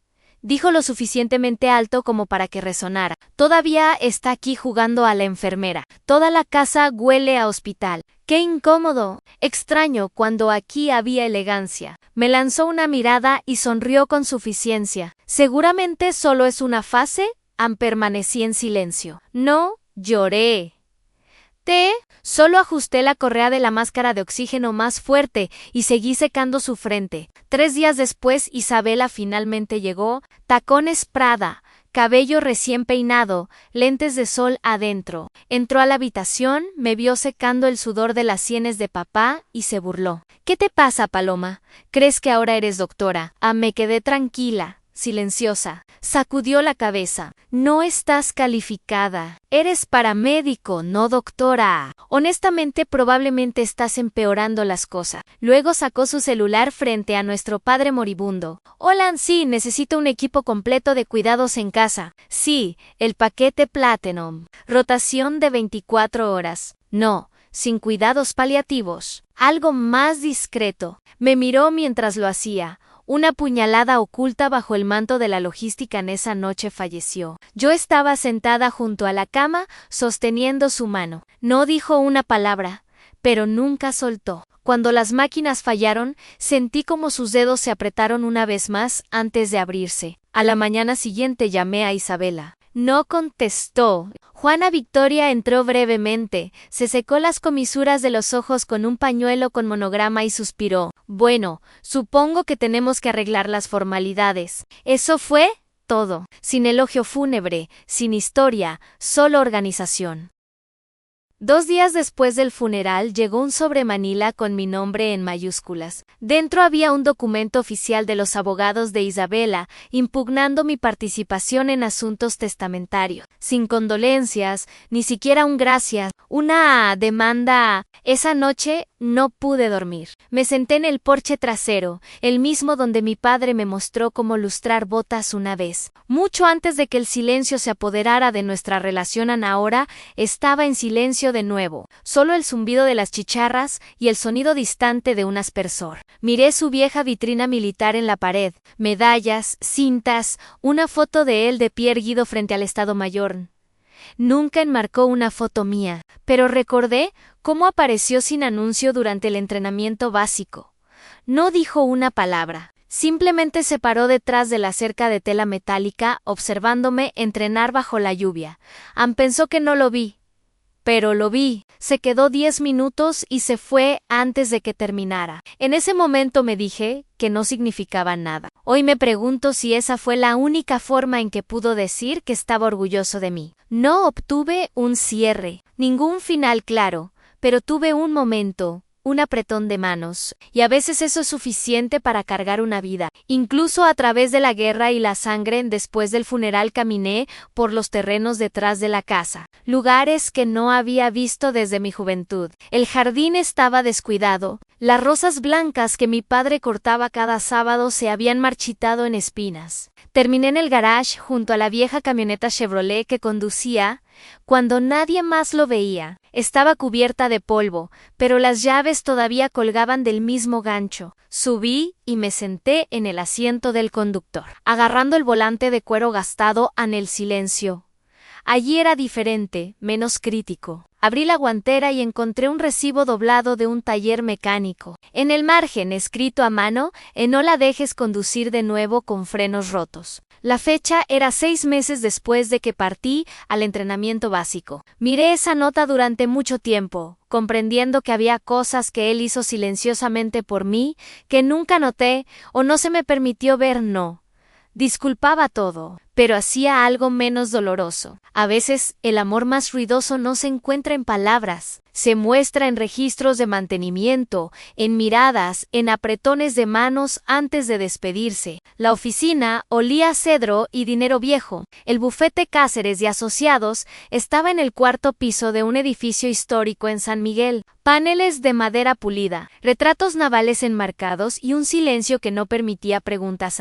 dijo lo suficientemente alto como para que resonara. Todavía está aquí jugando a la enfermera. Toda la casa huele a hospital. ¡Qué incómodo! Extraño cuando aquí había elegancia. Me lanzó una mirada y sonrió con suficiencia. Seguramente solo es una fase. Permanecí en silencio. No, lloré. Solo ajusté la correa de la máscara de oxígeno más fuerte y seguí secando su frente. 3 días después, Isabela finalmente llegó, tacones Prada, cabello recién peinado, lentes de sol adentro. Entró a la habitación, me vio secando el sudor de las sienes de papá y se burló. ¿Qué te pasa, Paloma? ¿Crees que ahora eres doctora? Me quedé tranquila. silenciosa. Sacudió la cabeza. No estás calificada. Eres paramédico, no doctora. Honestamente, probablemente estás empeorando las cosas. Luego sacó su celular frente a nuestro padre moribundo. Hola, sí, necesito un equipo completo de cuidados en casa. Sí, el paquete Platinum. Rotación de 24 horas. No, sin cuidados paliativos. Algo más discreto. Me miró mientras lo hacía. Una puñalada oculta bajo el manto de la logística en esa noche falleció. Yo estaba sentada junto a la cama, sosteniendo su mano. No dijo una palabra, pero nunca soltó. Cuando las máquinas fallaron, sentí como sus dedos se apretaron una vez más antes de abrirse. A la mañana siguiente llamé a Isabela. No contestó. Juana Victoria entró brevemente, se secó las comisuras de los ojos con un pañuelo con monograma y suspiró. Bueno, supongo que tenemos que arreglar las formalidades. Eso fue todo. Sin elogio fúnebre, sin historia, solo organización. 2 días después del funeral llegó un sobre Manila con mi nombre en mayúsculas. Dentro había un documento oficial de los abogados de Isabela, impugnando mi participación en asuntos testamentarios. Sin condolencias, ni siquiera un gracias, una demanda. Esa noche no pude dormir. Me senté en el porche trasero, el mismo donde mi padre me mostró cómo lustrar botas una vez. Mucho antes de que el silencio se apoderara de nuestra relación, Anaora estaba en silencio de nuevo, solo el zumbido de las chicharras y el sonido distante de un aspersor. Miré su vieja vitrina militar en la pared, medallas, cintas, una foto de él de pie erguido frente al Estado Mayor. Nunca enmarcó una foto mía, pero recordé cómo apareció sin anuncio durante el entrenamiento básico. No dijo una palabra. Simplemente se paró detrás de la cerca de tela metálica, observándome entrenar bajo la lluvia. Pensó que no lo vi, pero lo vi. Se quedó 10 minutos y se fue antes de que terminara. En ese momento me dije que no significaba nada. Hoy me pregunto si esa fue la única forma en que pudo decir que estaba orgulloso de mí. No obtuve un cierre, ningún final claro, pero tuve un momento, un apretón de manos, y a veces eso es suficiente para cargar una vida. Incluso a través de la guerra y la sangre, después del funeral caminé por los terrenos detrás de la casa, lugares que no había visto desde mi juventud. El jardín estaba descuidado, las rosas blancas que mi padre cortaba cada sábado se habían marchitado en espinas. Terminé en el garage junto a la vieja camioneta Chevrolet que conducía, cuando nadie más lo veía. Estaba cubierta de polvo, pero las llaves todavía colgaban del mismo gancho. Subí y me senté en el asiento del conductor, agarrando el volante de cuero gastado en el silencio. Allí era diferente, menos crítico. Abrí la guantera y encontré un recibo doblado de un taller mecánico. En el margen, escrito a mano, no la dejes conducir de nuevo con frenos rotos. La fecha era 6 meses después de que partí al entrenamiento básico. Miré esa nota durante mucho tiempo, comprendiendo que había cosas que él hizo silenciosamente por mí, que nunca noté o no se me permitió ver. No. Disculpaba todo, pero hacía algo menos doloroso. A veces, el amor más ruidoso no se encuentra en palabras, se muestra en registros de mantenimiento, en miradas, en apretones de manos antes de despedirse. La oficina olía a cedro y dinero viejo. El bufete Cáceres y Asociados estaba en el 4º piso de un edificio histórico en San Miguel. Paneles de madera pulida, retratos navales enmarcados y un silencio que no permitía preguntas.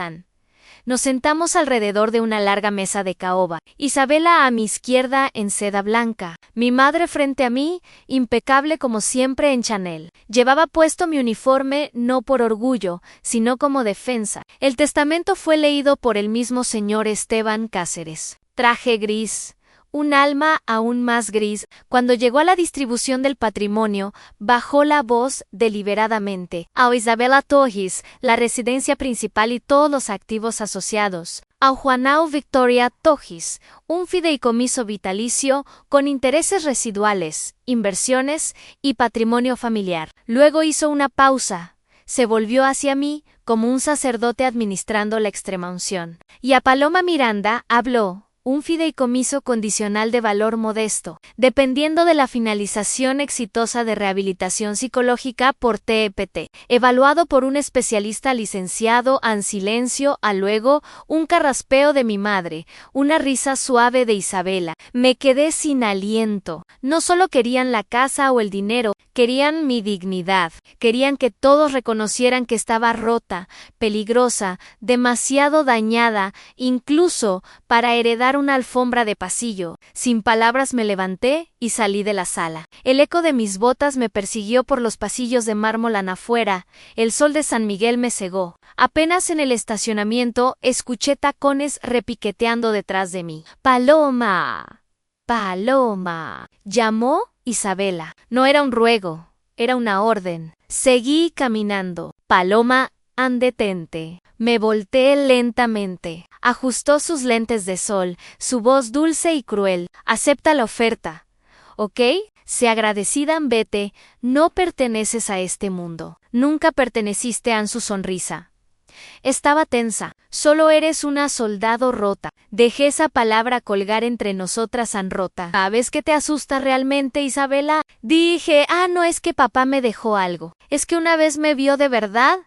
Nos sentamos alrededor de una larga mesa de caoba. Isabela a mi izquierda en seda blanca, mi madre frente a mí, impecable como siempre en Chanel. Llevaba puesto mi uniforme no por orgullo, sino como defensa. El testamento fue leído por el mismo señor Esteban Cáceres. Traje gris. Un alma aún más gris. Cuando llegó a la distribución del patrimonio, bajó la voz deliberadamente. A Isabela Tojis, la residencia principal y todos los activos asociados. A Juanao Victoria Tojis, un fideicomiso vitalicio con intereses residuales, inversiones y patrimonio familiar. Luego hizo una pausa. Se volvió hacia mí como un sacerdote administrando la extremaunción. Y a Paloma Miranda habló. un fideicomiso condicional de valor modesto, dependiendo de la finalización exitosa de rehabilitación psicológica por TEPT, evaluado por un especialista licenciado, en silencio, a luego, un carraspeo de mi madre, una risa suave de Isabela. Me quedé sin aliento. No solo querían la casa o el dinero, querían mi dignidad. Querían que todos reconocieran que estaba rota, peligrosa, demasiado dañada, incluso para heredar una alfombra de pasillo. Sin palabras me levanté y salí de la sala. El eco de mis botas me persiguió por los pasillos de mármol afuera. El sol de San Miguel me cegó. Apenas en el estacionamiento escuché tacones repiqueteando detrás de mí. ¡Paloma! ¡Paloma! Llamó Isabela. No era un ruego, era una orden. Seguí caminando. Paloma, detente. Me volteé lentamente. Ajustó sus lentes de sol, su voz dulce y cruel. Acepta la oferta. ¿Ok? Sé agradecida, vete. No perteneces a este mundo. Nunca perteneciste a su sonrisa. Estaba tensa. Solo eres una soldado rota. Dejé esa palabra colgar entre nosotras, rota. ¿Sabes qué te asusta realmente, Isabela? Dije, no es que papá me dejó algo. Es que una vez me vio de verdad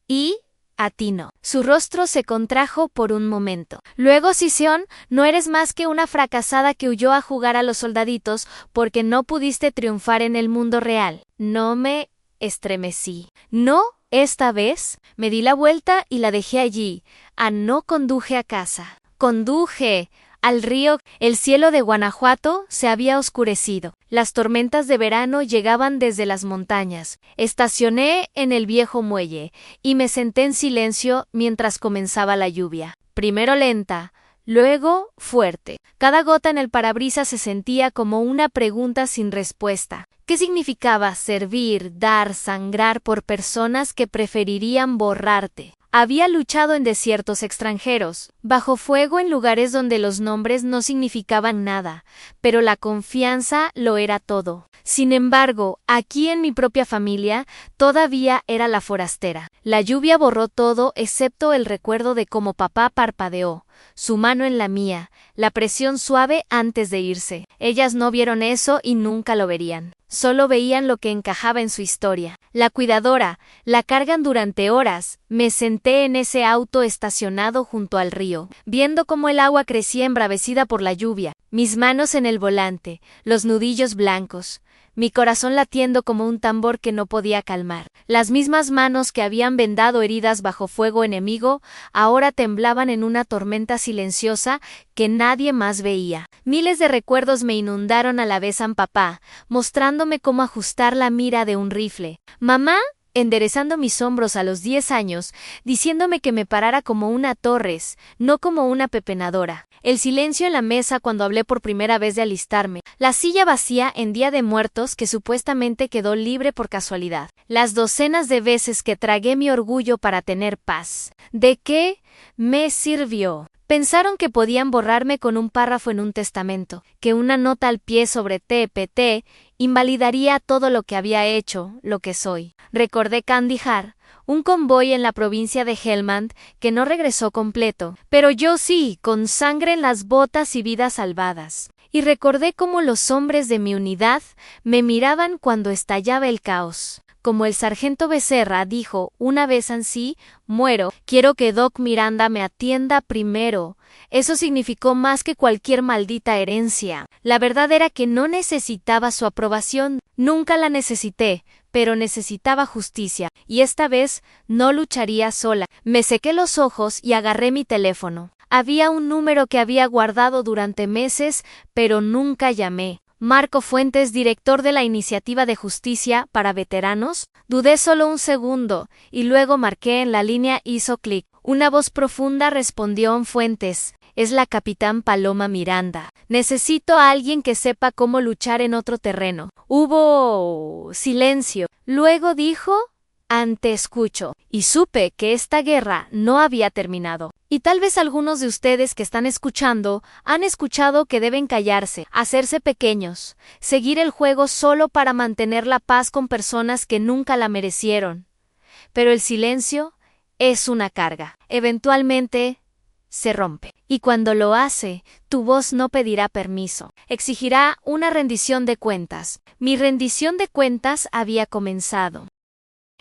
y a ti no. Su rostro se contrajo por un momento. Luego, Sición, no eres más que una fracasada que huyó a jugar a los soldaditos porque no pudiste triunfar en el mundo real. No me estremecí. No. Esta vez me di la vuelta y la dejé allí. No conduje a casa. Conduje al río. El cielo de Guanajuato se había oscurecido. Las tormentas de verano llegaban desde las montañas. Estacioné en el viejo muelle y me senté en silencio mientras comenzaba la lluvia. Primero lenta, luego fuerte. Cada gota en el parabrisas se sentía como una pregunta sin respuesta. ¿Qué significaba servir, dar, sangrar por personas que preferirían borrarte? Había luchado en desiertos extranjeros, bajo fuego en lugares donde los nombres no significaban nada, pero la confianza lo era todo. Sin embargo, aquí en mi propia familia, todavía era la forastera. La lluvia borró todo excepto el recuerdo de cómo papá parpadeó, su mano en la mía, la presión suave antes de irse. Ellas no vieron eso y nunca lo verían. Solo veían lo que encajaba en su historia. La cuidadora, la cargan durante horas. Me senté en ese auto estacionado junto al río, viendo cómo el agua crecía embravecida por la lluvia. Mis manos en el volante, los nudillos blancos. Mi corazón latiendo como un tambor que no podía calmar. Las mismas manos que habían vendado heridas bajo fuego enemigo, ahora temblaban en una tormenta silenciosa que nadie más veía. Miles de recuerdos me inundaron a la vez, papá, mostrándome cómo ajustar la mira de un rifle. Mamá, enderezando mis hombros a los 10 años, diciéndome que me parara como una Torres, no como una pepenadora. El silencio en la mesa cuando hablé por primera vez de alistarme. La silla vacía en Día de Muertos que supuestamente quedó libre por casualidad. Las docenas de veces que tragué mi orgullo para tener paz. ¿De qué me sirvió? Pensaron que podían borrarme con un párrafo en un testamento, que una nota al pie sobre TPT invalidaría todo lo que había hecho, lo que soy. Recordé Kandahar, un convoy en la provincia de Helmand que no regresó completo, pero yo sí, con sangre en las botas y vidas salvadas. Y recordé cómo los hombres de mi unidad me miraban cuando estallaba el caos. Como el sargento Becerra dijo una vez así, muero, quiero que Doc Miranda me atienda primero. Eso significó más que cualquier maldita herencia. La verdad era que no necesitaba su aprobación, nunca la necesité, pero necesitaba justicia, y esta vez no lucharía sola. Me sequé los ojos y agarré mi teléfono. Había un número que había guardado durante meses, pero nunca llamé. Marco Fuentes, director de la Iniciativa de Justicia para Veteranos. Dudé solo un segundo, y luego marqué en la línea, hizo clic. Una voz profunda respondió: Fuentes, es la capitán Paloma Miranda. Necesito a alguien que sepa cómo luchar en otro terreno. Hubo silencio. Luego dijo: te escucho. Y supe que esta guerra no había terminado. Y tal vez algunos de ustedes que están escuchando han escuchado que deben callarse, hacerse pequeños, seguir el juego solo para mantener la paz con personas que nunca la merecieron. Pero el silencio es una carga. Eventualmente, se rompe. Y cuando lo hace, tu voz no pedirá permiso. Exigirá una rendición de cuentas. Mi rendición de cuentas había comenzado.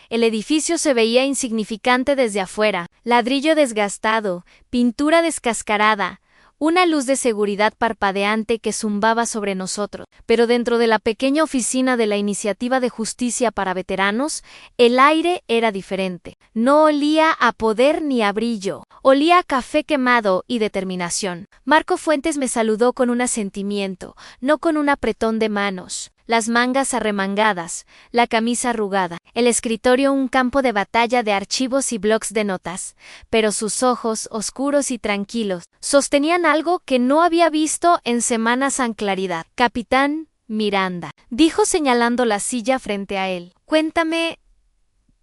El edificio se veía insignificante desde afuera, ladrillo desgastado, pintura descascarada, una luz de seguridad parpadeante que zumbaba sobre nosotros. Pero dentro de la pequeña oficina de la Iniciativa de Justicia para Veteranos, el aire era diferente. No olía a poder ni a brillo. Olía a café quemado y determinación. Marco Fuentes me saludó con un asentimiento, no con un apretón de manos. Las mangas arremangadas, la camisa arrugada, el escritorio un campo de batalla de archivos y blocs de notas, pero sus ojos, oscuros y tranquilos, sostenían algo que no había visto en semanas con claridad. Capitán Miranda, dijo señalando la silla frente a él. Cuéntame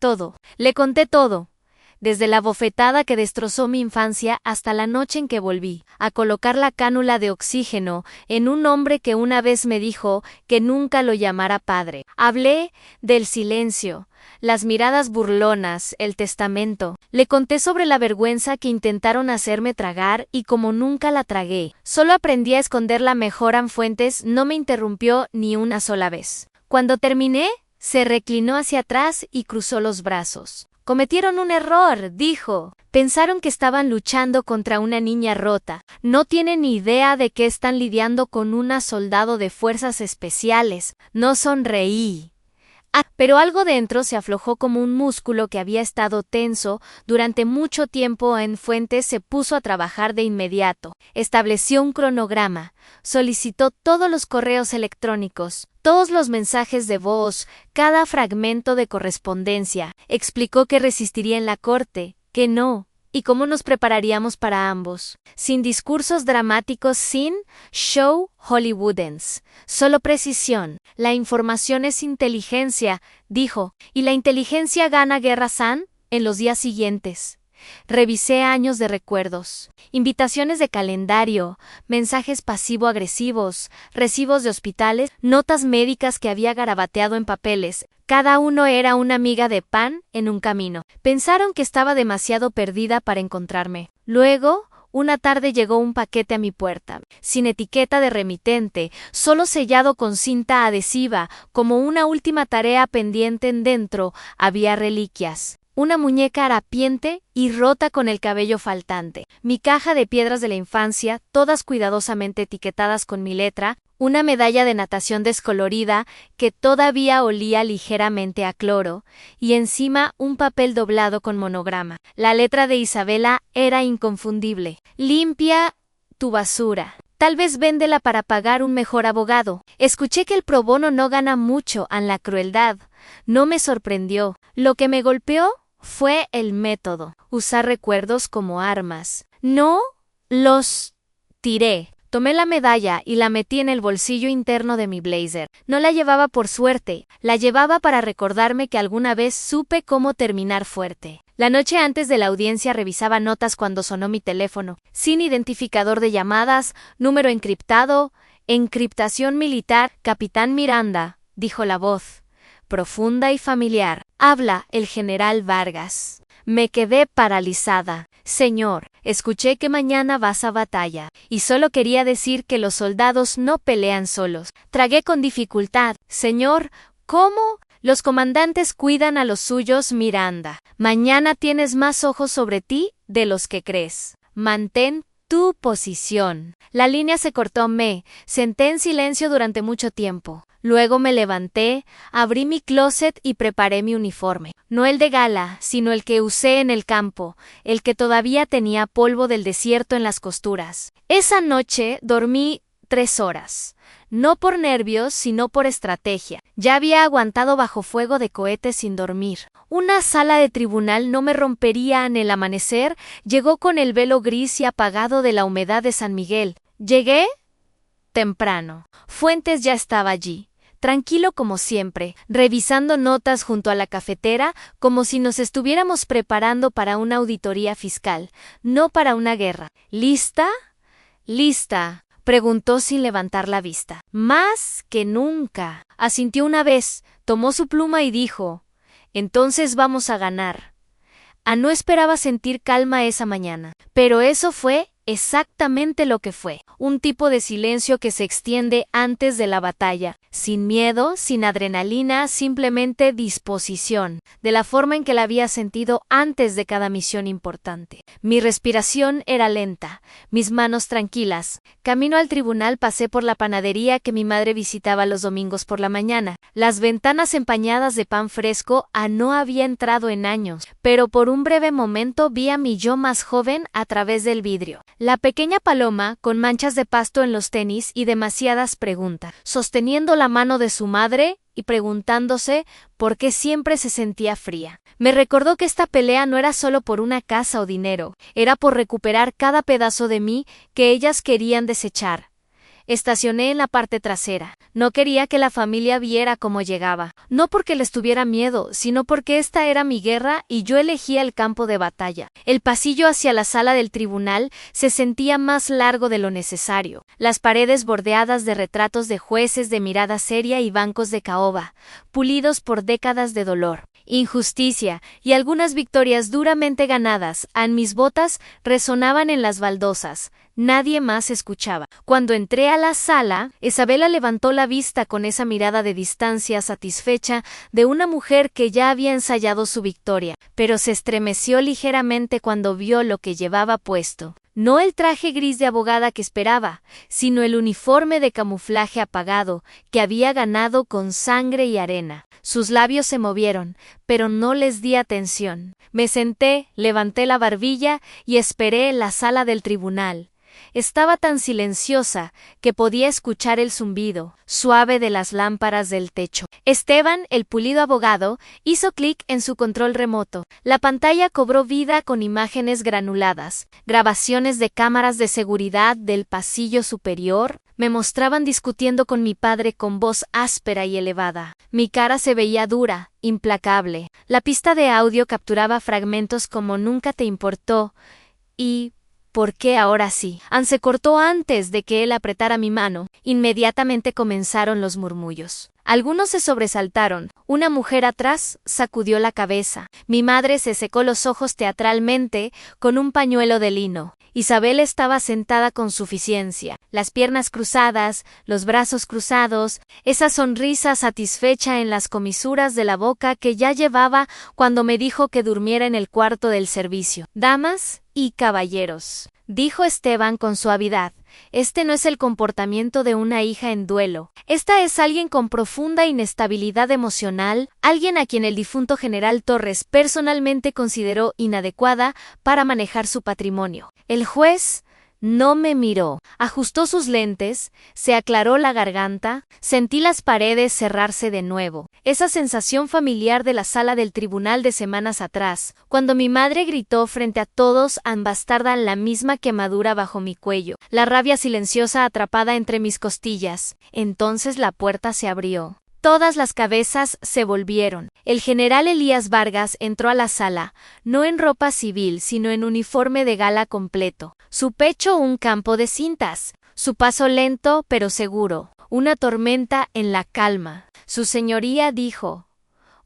todo. Le conté todo. Desde la bofetada que destrozó mi infancia hasta la noche en que volví a colocar la cánula de oxígeno en un hombre que una vez me dijo que nunca lo llamara padre. Hablé del silencio, las miradas burlonas, el testamento. Le conté sobre la vergüenza que intentaron hacerme tragar y como nunca la tragué. Solo aprendí a esconderla mejor. Fuentes no me interrumpió ni una sola vez. Cuando terminé, se reclinó hacia atrás y cruzó los brazos. Cometieron un error, dijo. Pensaron que estaban luchando contra una niña rota. No tienen ni idea de que están lidiando con una soldado de fuerzas especiales. No sonreí. Pero algo dentro se aflojó como un músculo que había estado tenso durante mucho tiempo. Fuentes se puso a trabajar de inmediato. Estableció un cronograma. Solicitó todos los correos electrónicos, todos los mensajes de voz, cada fragmento de correspondencia. Explicó que resistiría en la corte, que no, y cómo nos prepararíamos para ambos. Sin discursos dramáticos, sin show hollywoodens. Solo precisión. La información es inteligencia, dijo, y la inteligencia gana guerra en los días siguientes. Revisé años de recuerdos, invitaciones de calendario, mensajes pasivo-agresivos, recibos de hospitales, notas médicas que había garabateado en papeles. Cada uno era una miga de pan en un camino. Pensaron que estaba demasiado perdida para encontrarme. Luego, una tarde llegó un paquete a mi puerta, sin etiqueta de remitente, solo sellado con cinta adhesiva, como una última tarea pendiente. Dentro había reliquias. Una muñeca harapiente y rota con el cabello faltante, mi caja de piedras de la infancia, todas cuidadosamente etiquetadas con mi letra, una medalla de natación descolorida que todavía olía ligeramente a cloro, y encima un papel doblado con monograma. La letra de Isabela era inconfundible. Limpia tu basura. Tal vez véndela para pagar un mejor abogado. Escuché que el pro bono no gana mucho en la crueldad. No me sorprendió. Lo que me golpeó fue el método. Usar recuerdos como armas. No los tiré. Tomé la medalla y la metí en el bolsillo interno de mi blazer. No la llevaba por suerte, la llevaba para recordarme que alguna vez supe cómo terminar fuerte. La noche antes de la audiencia revisaba notas cuando sonó mi teléfono. Sin identificador de llamadas, número encriptado, encriptación militar. Capitán Miranda, dijo la voz, profunda y familiar. Habla el general Vargas. Me quedé paralizada. Señor, escuché que mañana vas a batalla, y solo quería decir que los soldados no pelean solos. Tragué con dificultad. Señor, ¿cómo? Los comandantes cuidan a los suyos. Miranda, mañana tienes más ojos sobre ti de los que crees. Mantén tu posición. La línea se cortó. Me senté en silencio durante mucho tiempo. Luego me levanté, abrí mi closet y preparé mi uniforme. No el de gala, sino el que usé en el campo, el que todavía tenía polvo del desierto en las costuras. Esa noche dormí 3 horas. No por nervios, sino por estrategia. Ya había aguantado bajo fuego de cohetes sin dormir. Una sala de tribunal no me rompería en el amanecer. Llegó con el velo gris y apagado de la humedad de San Miguel. Llegué temprano. Fuentes ya estaba allí. Tranquilo como siempre, revisando notas junto a la cafetera, como si nos estuviéramos preparando para una auditoría fiscal, no para una guerra. ¿Lista? ¿Lista?, preguntó sin levantar la vista. Más que nunca. Asintió una vez, tomó su pluma y dijo, entonces vamos a ganar. No esperaba sentir calma esa mañana, Pero eso fue exactamente lo que fue, un tipo de silencio que se extiende antes de la batalla, sin miedo, sin adrenalina, simplemente disposición, de la forma en que la había sentido antes de cada misión importante. Mi respiración era lenta, mis manos tranquilas. Camino al tribunal pasé por la panadería que mi madre visitaba los domingos por la mañana. Las ventanas empañadas de pan fresco no había entrado en años, pero por un breve momento vi a mi yo más joven a través del vidrio. La pequeña Paloma, con manchas de pasto en los tenis y demasiadas preguntas, sosteniendo la mano de su madre y preguntándose por qué siempre se sentía fría. Me recordó que esta pelea no era solo por una casa o dinero, era por recuperar cada pedazo de mí que ellas querían desechar. Estacioné en la parte trasera. No quería que la familia viera cómo llegaba. No porque les tuviera miedo, sino porque esta era mi guerra y yo elegía el campo de batalla. El pasillo hacia la sala del tribunal se sentía más largo de lo necesario. Las paredes bordeadas de retratos de jueces de mirada seria y bancos de caoba, pulidos por décadas de dolor, injusticia y algunas victorias duramente ganadas. Mis botas resonaban en las baldosas. Nadie más escuchaba. Cuando entré a la sala, Isabela levantó la vista con esa mirada de distancia satisfecha de una mujer que ya había ensayado su victoria, pero se estremeció ligeramente cuando vio lo que llevaba puesto. No el traje gris de abogada que esperaba, sino el uniforme de camuflaje apagado que había ganado con sangre y arena. Sus labios se movieron, pero no les di atención. Me senté, levanté la barbilla y esperé en la sala del tribunal. Estaba tan silenciosa que podía escuchar el zumbido suave de las lámparas del techo. Esteban, el pulido abogado, hizo clic en su control remoto. La pantalla cobró vida con imágenes granuladas, grabaciones de cámaras de seguridad del pasillo superior. Me mostraban discutiendo con mi padre con voz áspera y elevada. Mi cara se veía dura, implacable. La pista de audio capturaba fragmentos como nunca te importó y ¿por qué ahora sí? Se cortó antes de que él apretara mi mano. Inmediatamente comenzaron los murmullos. Algunos se sobresaltaron. Una mujer atrás sacudió la cabeza. Mi madre se secó los ojos teatralmente con un pañuelo de lino. Isabel estaba sentada con suficiencia, las piernas cruzadas, los brazos cruzados, esa sonrisa satisfecha en las comisuras de la boca que ya llevaba cuando me dijo que durmiera en el cuarto del servicio. Damas y caballeros, dijo Esteban con suavidad, este no es el comportamiento de una hija en duelo. Esta es alguien con profunda inestabilidad emocional, alguien a quien el difunto general Torres personalmente consideró inadecuada para manejar su patrimonio. El juez no me miró, ajustó sus lentes, se aclaró la garganta, sentí las paredes cerrarse de nuevo. Esa sensación familiar de la sala del tribunal de semanas atrás, cuando mi madre gritó frente a todos Bastarda la misma quemadura bajo mi cuello, la rabia silenciosa atrapada entre mis costillas. Entonces la puerta se abrió. Todas las cabezas se volvieron. El general Elías Vargas entró a la sala, no en ropa civil, sino en uniforme de gala completo. Su pecho un campo de cintas, su paso lento pero seguro, una tormenta en la calma. Su señoría dijo,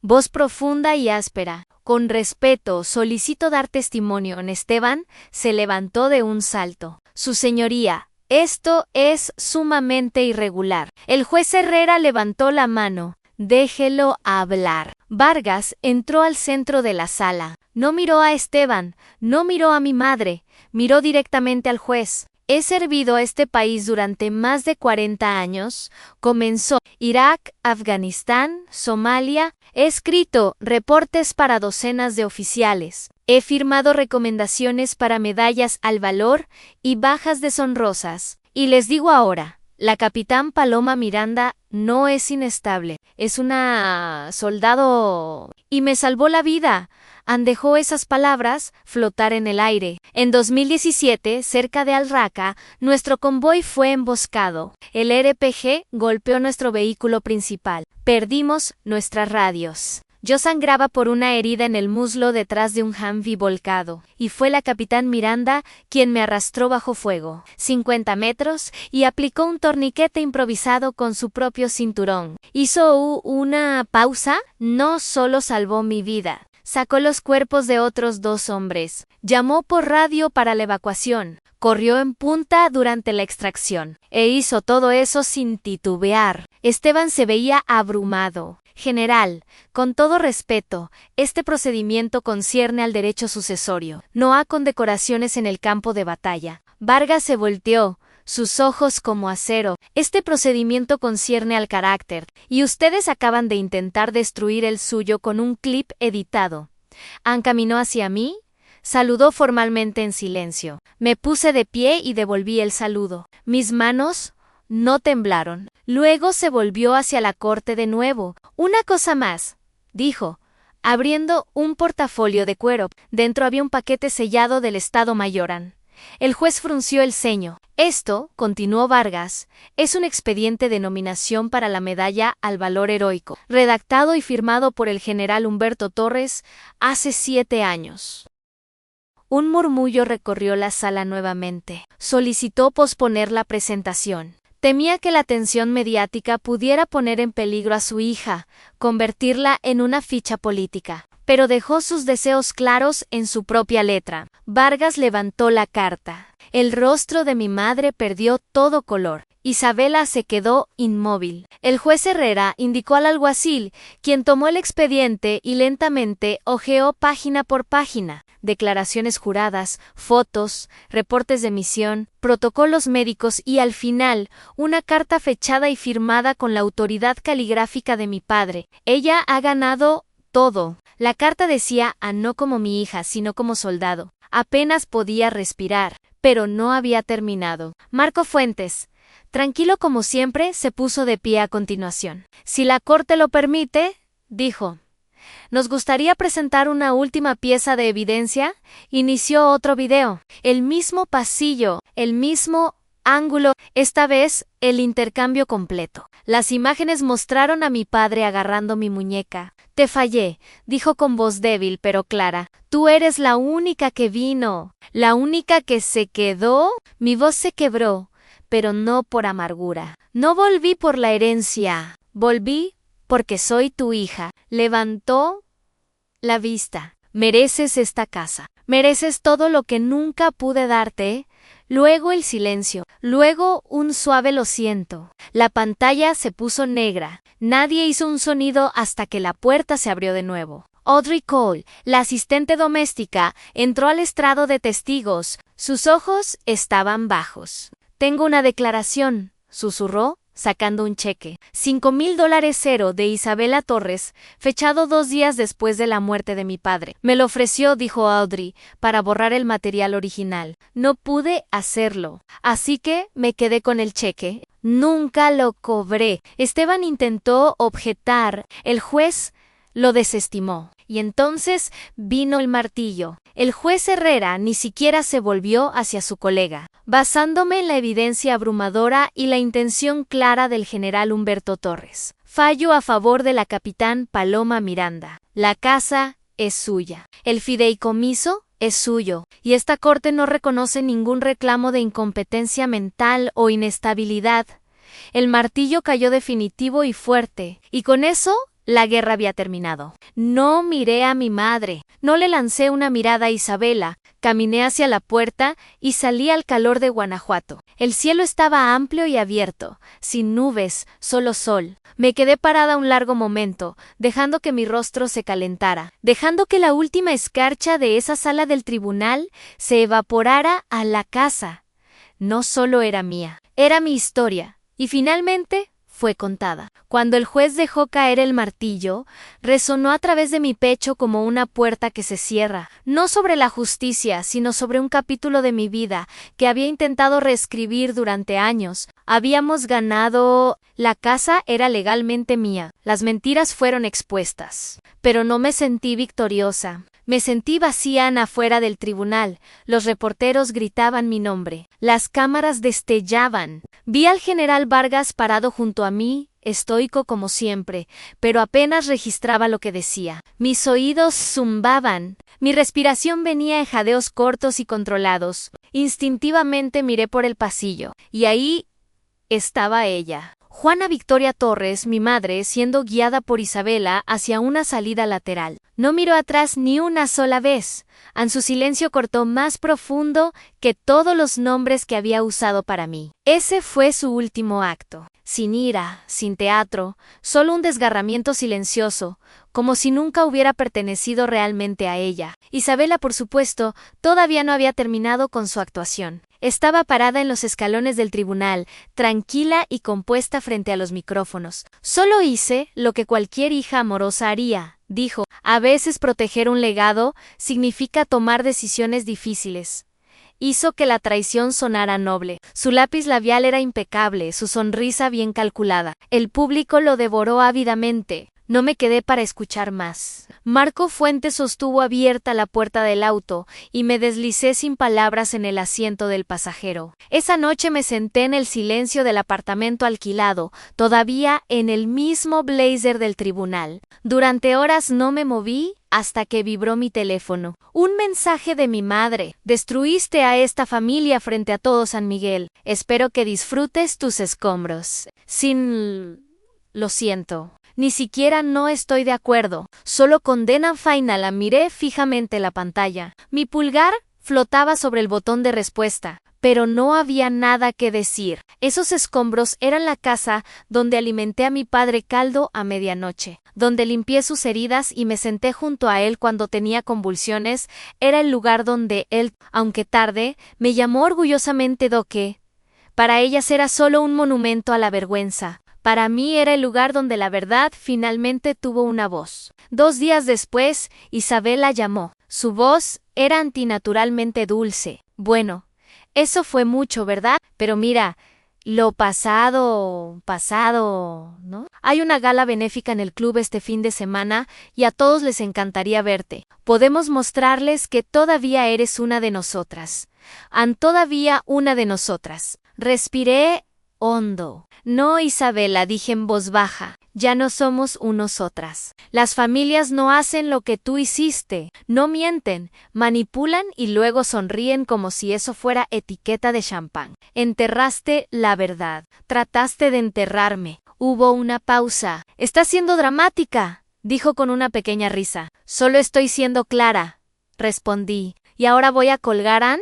voz profunda y áspera, con respeto solicito dar testimonio. Esteban se levantó de un salto. Su señoría, esto es sumamente irregular. El juez Herrera levantó la mano. Déjelo hablar. Vargas entró al centro de la sala. No miró a Esteban, no miró a mi madre, miró directamente al juez. He servido a este país durante más de 40 años. Comenzó Irak, Afganistán, Somalia. He escrito reportes para docenas de oficiales. He firmado recomendaciones para medallas al valor y bajas deshonrosas. Y les digo ahora, la capitán Paloma Miranda no es inestable. Es una soldado y me salvó la vida. Dejó esas palabras flotar en el aire. En 2017, cerca de Al Raqqa, nuestro convoy fue emboscado. El RPG golpeó nuestro vehículo principal. Perdimos nuestras radios. Yo sangraba por una herida en el muslo detrás de un Humvee volcado, y fue la capitán Miranda quien me arrastró bajo fuego, 50 metros, y aplicó un torniquete improvisado con su propio cinturón. Hizo una pausa, no solo salvó mi vida, Sacó los cuerpos de otros 2 hombres. Llamó por radio para la evacuación. Corrió en punta durante la extracción. E hizo todo eso sin titubear. Esteban se veía abrumado. General, con todo respeto, este procedimiento concierne al derecho sucesorio, no a condecoraciones en el campo de batalla. Vargas se volteó, sus ojos como acero. Este procedimiento concierne al carácter, y ustedes acaban de intentar destruir el suyo con un clip editado. ¿Han caminado hacia mí? Saludó formalmente en silencio. Me puse de pie y devolví el saludo. Mis manos no temblaron. Luego se volvió hacia la corte de nuevo. Una cosa más, dijo, abriendo un portafolio de cuero. Dentro había un paquete sellado del Estado Mayoran. El juez frunció el ceño. Esto, continuó Vargas, es un expediente de nominación para la medalla al valor heroico, redactado y firmado por el general Humberto Torres hace 7 años. Un murmullo recorrió la sala nuevamente. Solicitó posponer la presentación. Temía que la atención mediática pudiera poner en peligro a su hija, convertirla en una ficha política. Pero dejó sus deseos claros en su propia letra. Vargas levantó la carta. El rostro de mi madre perdió todo color. Isabela se quedó inmóvil. El juez Herrera indicó al alguacil, quien tomó el expediente y lentamente hojeó página por página. Declaraciones juradas, fotos, reportes de misión, protocolos médicos y al final, una carta fechada y firmada con la autoridad caligráfica de mi padre. Ella ha ganado todo. La carta decía no como mi hija, sino como soldado. Apenas podía respirar, pero no había terminado. Marco Fuentes, tranquilo como siempre, se puso de pie a continuación. Si la corte lo permite, dijo, nos gustaría presentar una última pieza de evidencia. Inició otro video. El mismo pasillo, el mismo ángulo, esta vez el intercambio completo. Las imágenes mostraron a mi padre agarrando mi muñeca. Te fallé, dijo con voz débil pero clara. Tú eres la única que vino, la única que se quedó. Mi voz se quebró, pero no por amargura. No volví por la herencia, volví porque soy tu hija. Levantó la vista. Mereces esta casa. Mereces todo lo que nunca pude darte. Luego el silencio. Luego un suave lo siento. La pantalla se puso negra. Nadie hizo un sonido hasta que la puerta se abrió de nuevo. Audrey Cole, la asistente doméstica, entró al estrado de testigos. Sus ojos estaban bajos. Tengo una declaración, susurró, sacando un cheque. $5,000 de Isabela Torres, fechado 2 días después de la muerte de mi padre. Me lo ofreció, dijo Audrey, para borrar el material original. No pude hacerlo, así que me quedé con el cheque. Nunca lo cobré. Esteban intentó objetar. El juez lo desestimó. Y entonces vino el martillo. El juez Herrera ni siquiera se volvió hacia su colega. Basándome en la evidencia abrumadora y la intención clara del general Humberto Torres, fallo a favor de la capitán Paloma Miranda. La casa es suya. El fideicomiso es suyo. Y esta corte no reconoce ningún reclamo de incompetencia mental o inestabilidad. El martillo cayó definitivo y fuerte. Y con eso la guerra había terminado. No miré a mi madre, no le lancé una mirada a Isabela, caminé hacia la puerta y salí al calor de Guanajuato. El cielo estaba amplio y abierto, sin nubes, solo sol. Me quedé parada un largo momento, dejando que mi rostro se calentara, dejando que la última escarcha de esa sala del tribunal se evaporara a la casa. No solo era mía, era mi historia, y finalmente fue contada. Cuando el juez dejó caer el martillo, resonó a través de mi pecho como una puerta que se cierra, no sobre la justicia, sino sobre un capítulo de mi vida que había intentado reescribir durante años. Habíamos ganado. La casa era legalmente mía. Las mentiras fueron expuestas. Pero no me sentí victoriosa. Me sentí vacía afuera del tribunal. Los reporteros gritaban mi nombre. Las cámaras destellaban. Vi al general Vargas parado junto a mí, estoico como siempre, pero apenas registraba lo que decía. Mis oídos zumbaban. Mi respiración venía en jadeos cortos y controlados. Instintivamente miré por el pasillo, y ahí estaba ella. Juana Victoria Torres, mi madre, siendo guiada por Isabela hacia una salida lateral. No miró atrás ni una sola vez. Su silencio cortó más profundo que todos los nombres que había usado para mí. Ese fue su último acto. Sin ira, sin teatro, solo un desgarramiento silencioso, como si nunca hubiera pertenecido realmente a ella. Isabela, por supuesto, todavía no había terminado con su actuación. Estaba parada en los escalones del tribunal, tranquila y compuesta frente a los micrófonos. Solo hice lo que cualquier hija amorosa haría, dijo. A veces proteger un legado significa tomar decisiones difíciles. Hizo que la traición sonara noble. Su lápiz labial era impecable, su sonrisa bien calculada. El público lo devoró ávidamente. No me quedé para escuchar más. Marco Fuentes sostuvo abierta la puerta del auto y me deslicé sin palabras en el asiento del pasajero. Esa noche me senté en el silencio del apartamento alquilado, todavía en el mismo blazer del tribunal. Durante horas no me moví hasta que vibró mi teléfono. Un mensaje de mi madre. Destruiste a esta familia frente a todo San Miguel. Espero que disfrutes tus escombros. Lo siento. Ni siquiera no estoy de acuerdo. Solo condena final. Miré fijamente la pantalla. Mi pulgar flotaba sobre el botón de respuesta, pero no había nada que decir. Esos escombros eran la casa donde alimenté a mi padre caldo a medianoche, donde limpié sus heridas y me senté junto a él cuando tenía convulsiones. Era el lugar donde él, aunque tarde, me llamó orgullosamente Doque. Para ellas era solo un monumento a la vergüenza. Para mí era el lugar donde la verdad finalmente tuvo una voz. 2 días después, Isabela llamó. Su voz era antinaturalmente dulce. Bueno, eso fue mucho, ¿verdad? Pero mira, lo pasado, ¿no? Hay una gala benéfica en el club este fin de semana y a todos les encantaría verte. Podemos mostrarles que todavía eres una de nosotras. Todavía una de nosotras. Respiré hondo. No, Isabela, dije en voz baja, ya no somos nosotras. Las familias no hacen lo que tú hiciste, no mienten, manipulan y luego sonríen como si eso fuera etiqueta de champán. Enterraste la verdad, trataste de enterrarme. Hubo una pausa. Estás siendo dramática, dijo con una pequeña risa. Solo estoy siendo clara, respondí. ¿Y ahora voy a colgar, Ann?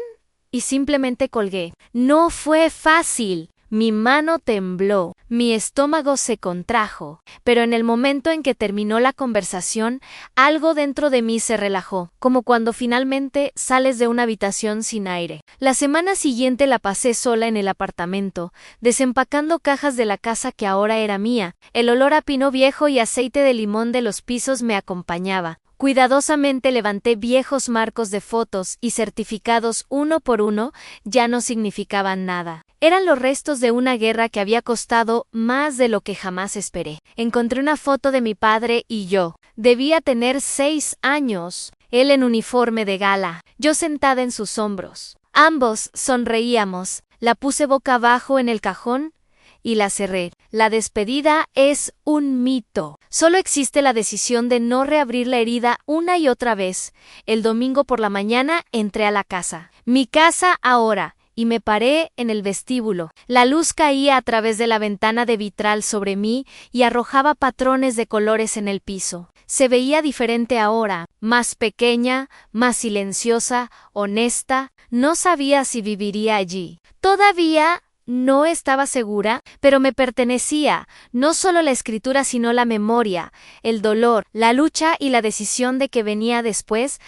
Y simplemente colgué. No fue fácil. Mi mano tembló, mi estómago se contrajo, pero en el momento en que terminó la conversación, algo dentro de mí se relajó, como cuando finalmente sales de una habitación sin aire. La semana siguiente la pasé sola en el apartamento, desempacando cajas de la casa que ahora era mía. El olor a pino viejo y aceite de limón de los pisos me acompañaba. Cuidadosamente levanté viejos marcos de fotos y certificados uno por uno. Ya no significaban nada. Eran los restos de una guerra que había costado más de lo que jamás esperé. Encontré una foto de mi padre y yo. Debía tener 6 años. Él en uniforme de gala, yo sentada en sus hombros. Ambos sonreíamos. La puse boca abajo en el cajón y la cerré. La despedida es un mito. Solo existe la decisión de no reabrir la herida una y otra vez. El domingo por la mañana entré a la casa. Mi casa ahora. Y me paré en el vestíbulo. La luz caía a través de la ventana de vitral sobre mí y arrojaba patrones de colores en el piso. Se veía diferente ahora, más pequeña, más silenciosa, honesta. No sabía si viviría allí. Todavía no estaba segura, pero me pertenecía, no solo la escritura sino la memoria, el dolor, la lucha y la decisión de que venía después.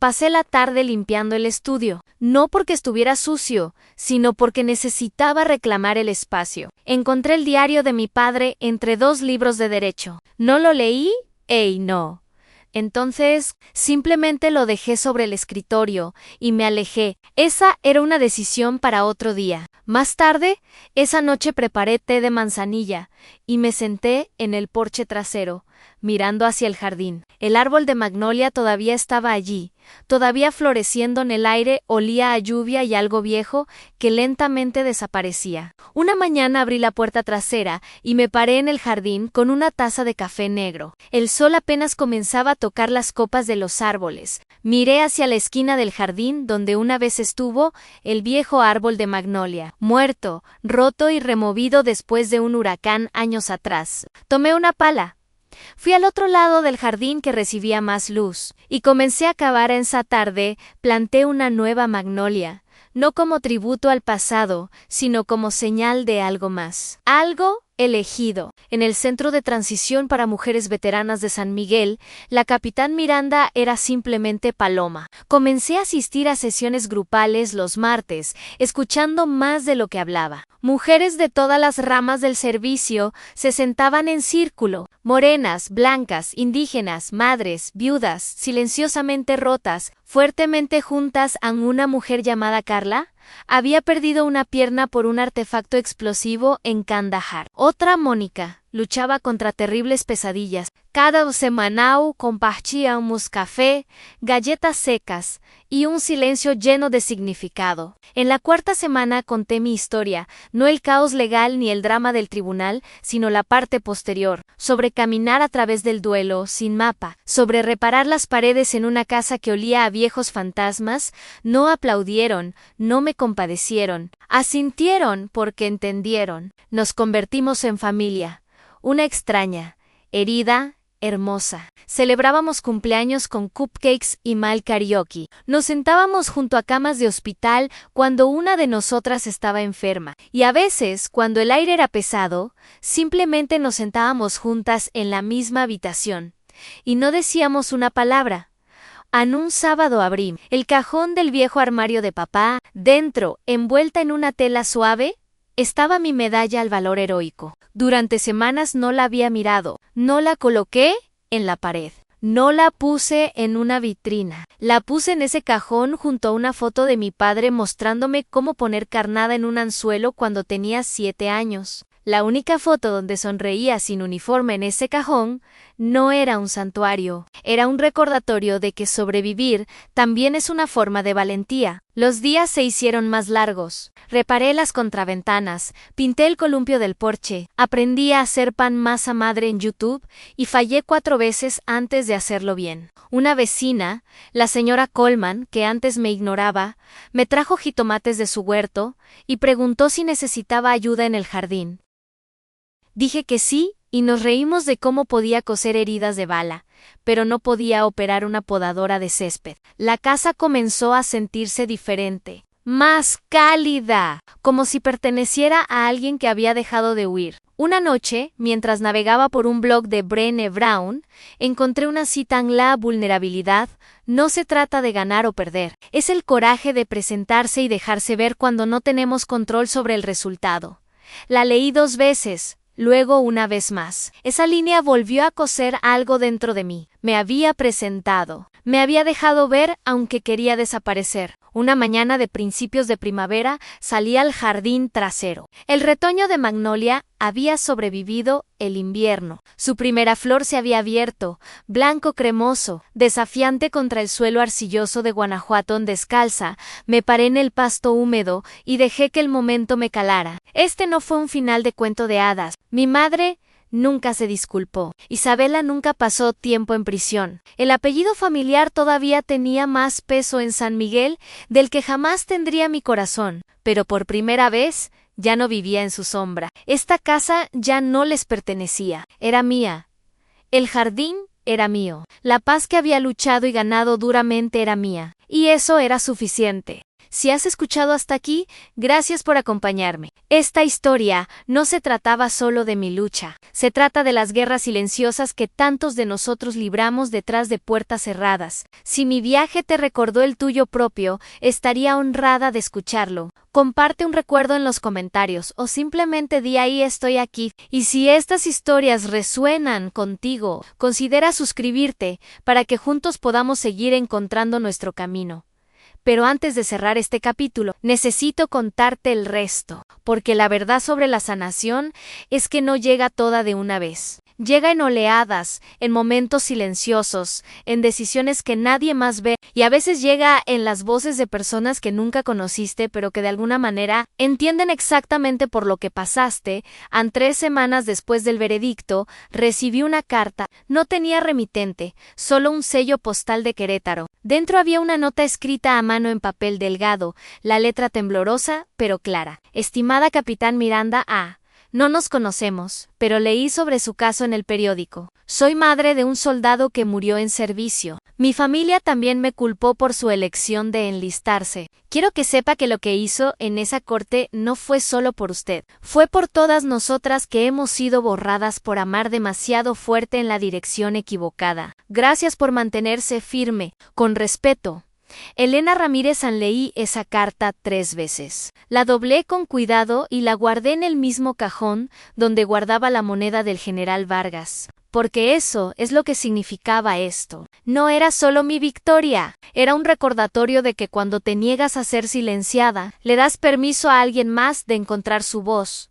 Pasé la tarde limpiando el estudio, no porque estuviera sucio, sino porque necesitaba reclamar el espacio. Encontré el diario de mi padre entre 2 libros de derecho. No lo leí, no. Entonces, simplemente lo dejé sobre el escritorio y me alejé. Esa era una decisión para otro día. Más tarde, esa noche preparé té de manzanilla y me senté en el porche trasero, mirando hacia el jardín. El árbol de magnolia todavía estaba allí, todavía floreciendo en el aire. Olía a lluvia y algo viejo que lentamente desaparecía. Una mañana abrí la puerta trasera y me paré en el jardín con una taza de café negro. El sol apenas comenzaba a tocar las copas de los árboles. Miré hacia la esquina del jardín donde una vez estuvo el viejo árbol de magnolia, muerto, roto y removido después de un huracán años atrás. Tomé una pala. Fui al otro lado del jardín que recibía más luz, y comencé a cavar en esa tarde, planté una nueva magnolia, no como tributo al pasado, sino como señal de algo más. Algo elegido. En el Centro de Transición para Mujeres Veteranas de San Miguel, la capitán Miranda era simplemente Paloma. Comencé a asistir a sesiones grupales los martes, escuchando más de lo que hablaba. Mujeres de todas las ramas del servicio se sentaban en círculo, morenas, blancas, indígenas, madres, viudas, silenciosamente rotas, fuertemente juntas a una mujer llamada Carla. Había perdido una pierna por un artefacto explosivo en Kandahar. Otra, Mónica, luchaba contra terribles pesadillas. Cada semana compartíamos café, galletas secas y un silencio lleno de significado. En la cuarta semana conté mi historia, no el caos legal ni el drama del tribunal, sino la parte posterior, sobre caminar a través del duelo, sin mapa, sobre reparar las paredes en una casa que olía a viejos fantasmas. No aplaudieron, no me compadecieron, asintieron porque entendieron. Nos convertimos en familia, una extraña, herida, hermosa. Celebrábamos cumpleaños con cupcakes y mal karaoke. Nos sentábamos junto a camas de hospital cuando una de nosotras estaba enferma. Y a veces, cuando el aire era pesado, simplemente nos sentábamos juntas en la misma habitación. Y no decíamos una palabra. Un sábado abrí el cajón del viejo armario de papá. Dentro, envuelta en una tela suave, estaba mi medalla al valor heroico. Durante semanas no la había mirado, no la coloqué en la pared, no la puse en una vitrina. La puse en ese cajón junto a una foto de mi padre mostrándome cómo poner carnada en un anzuelo cuando tenía 7 años. La única foto donde sonreía sin uniforme en ese cajón no era un santuario, era un recordatorio de que sobrevivir también es una forma de valentía. Los días se hicieron más largos. Reparé las contraventanas, pinté el columpio del porche, aprendí a hacer pan masa madre en YouTube y fallé 4 veces antes de hacerlo bien. Una vecina, la señora Coleman, que antes me ignoraba, me trajo jitomates de su huerto y preguntó si necesitaba ayuda en el jardín. Dije que sí, y nos reímos de cómo podía coser heridas de bala, pero no podía operar una podadora de césped. La casa comenzó a sentirse diferente, más cálida, como si perteneciera a alguien que había dejado de huir. Una noche, mientras navegaba por un blog de Brené Brown, encontré una cita en la vulnerabilidad. No se trata de ganar o perder, es el coraje de presentarse y dejarse ver cuando no tenemos control sobre el resultado. La leí 2 veces. Luego una vez más. Esa línea volvió a coser algo dentro de mí. Me había presentado. Me había dejado ver aunque quería desaparecer. Una mañana de principios de primavera salí al jardín trasero. El retoño de magnolia había sobrevivido el invierno. Su primera flor se había abierto, blanco cremoso, desafiante contra el suelo arcilloso de Guanajuato. Descalza, me paré en el pasto húmedo y dejé que el momento me calara. Este no fue un final de cuento de hadas. Mi madre nunca se disculpó. Isabela nunca pasó tiempo en prisión. El apellido familiar todavía tenía más peso en San Miguel del que jamás tendría mi corazón, pero por primera vez ya no vivía en su sombra. Esta casa ya no les pertenecía, era mía. El jardín era mío. La paz que había luchado y ganado duramente era mía. Y eso era suficiente. Si has escuchado hasta aquí, gracias por acompañarme. Esta historia no se trataba solo de mi lucha, se trata de las guerras silenciosas que tantos de nosotros libramos detrás de puertas cerradas. Si mi viaje te recordó el tuyo propio, estaría honrada de escucharlo. Comparte un recuerdo en los comentarios o simplemente di ahí estoy aquí. Y si estas historias resuenan contigo, considera suscribirte para que juntos podamos seguir encontrando nuestro camino. Pero antes de cerrar este capítulo, necesito contarte el resto, porque la verdad sobre la sanación es que no llega toda de una vez. Llega en oleadas, en momentos silenciosos, en decisiones que nadie más ve, y a veces llega en las voces de personas que nunca conociste, pero que de alguna manera entienden exactamente por lo que pasaste. 3 semanas después del veredicto, recibí una carta. No tenía remitente, solo un sello postal de Querétaro. Dentro había una nota escrita a mano en papel delgado, la letra temblorosa, pero clara. Estimada Capitán Miranda A. No nos conocemos, pero leí sobre su caso en el periódico. Soy madre de un soldado que murió en servicio. Mi familia también me culpó por su elección de enlistarse. Quiero que sepa que lo que hizo en esa corte no fue solo por usted. Fue por todas nosotras que hemos sido borradas por amar demasiado fuerte en la dirección equivocada. Gracias por mantenerse firme. Con respeto. Elena Ramírez. Leí esa carta 3 veces. La doblé con cuidado y la guardé en el mismo cajón donde guardaba la moneda del general Vargas. Porque eso es lo que significaba esto. No era solo mi victoria, era un recordatorio de que cuando te niegas a ser silenciada, le das permiso a alguien más de encontrar su voz.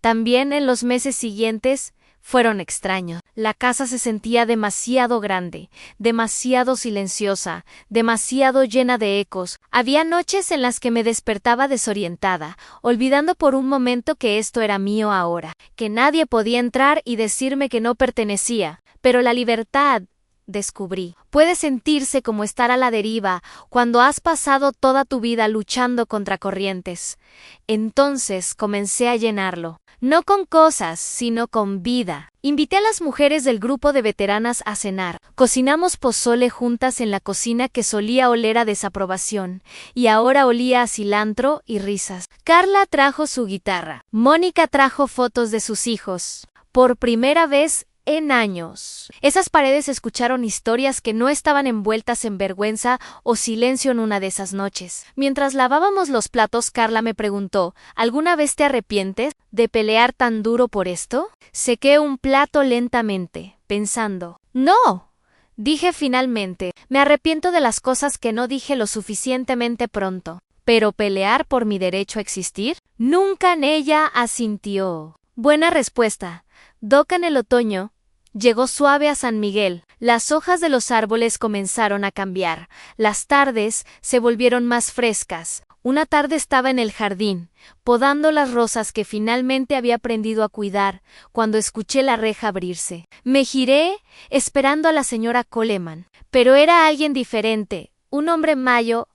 También en los meses siguientes fueron extraños. La casa se sentía demasiado grande, demasiado silenciosa, demasiado llena de ecos. Había noches en las que me despertaba desorientada, olvidando por un momento que esto era mío ahora, que nadie podía entrar y decirme que no pertenecía. Pero la libertad, descubrí, puede sentirse como estar a la deriva cuando has pasado toda tu vida luchando contra corrientes. Entonces comencé a llenarlo. No con cosas, sino con vida. Invité a las mujeres del grupo de veteranas a cenar. Cocinamos pozole juntas en la cocina que solía oler a desaprobación, y ahora olía a cilantro y risas. Carla trajo su guitarra. Mónica trajo fotos de sus hijos. Por primera vez en años. Esas paredes escucharon historias que no estaban envueltas en vergüenza o silencio en una de esas noches. Mientras lavábamos los platos, Carla me preguntó, ¿alguna vez te arrepientes de pelear tan duro por esto? Sequé un plato lentamente, pensando, ¡no! Dije finalmente, me arrepiento de las cosas que no dije lo suficientemente pronto. ¿Pero pelear por mi derecho a existir? Nunca en ella asintió. Buena respuesta. Doca en el otoño. Llegó suave a San Miguel. Las hojas de los árboles comenzaron a cambiar. Las tardes se volvieron más frescas. Una tarde estaba en el jardín, podando las rosas que finalmente había aprendido a cuidar, cuando escuché la reja abrirse. Me giré, esperando a la señora Coleman. Pero era alguien diferente, un hombre mayo,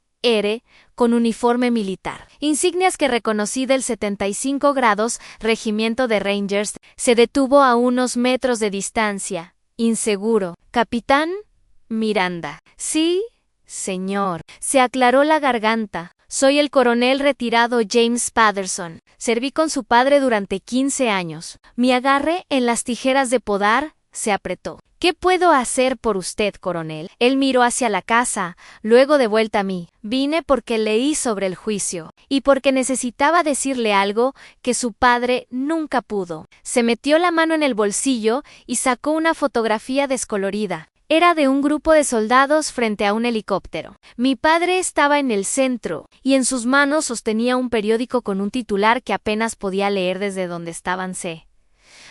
con uniforme militar. Insignias que reconocí del 75 grados, regimiento de Rangers, se detuvo a unos metros de distancia, inseguro. Capitán Miranda. Sí, señor. Se aclaró la garganta. Soy el coronel retirado James Patterson. Serví con su padre durante 15 años. Mi agarre en las tijeras de podar se apretó. ¿Qué puedo hacer por usted, coronel? Él miró hacia la casa, luego de vuelta a mí. Vine porque leí sobre el juicio, y porque necesitaba decirle algo que su padre nunca pudo. Se metió la mano en el bolsillo y sacó una fotografía descolorida. Era de un grupo de soldados frente a un helicóptero. Mi padre estaba en el centro, y en sus manos sostenía un periódico con un titular que apenas podía leer desde donde estaban. Se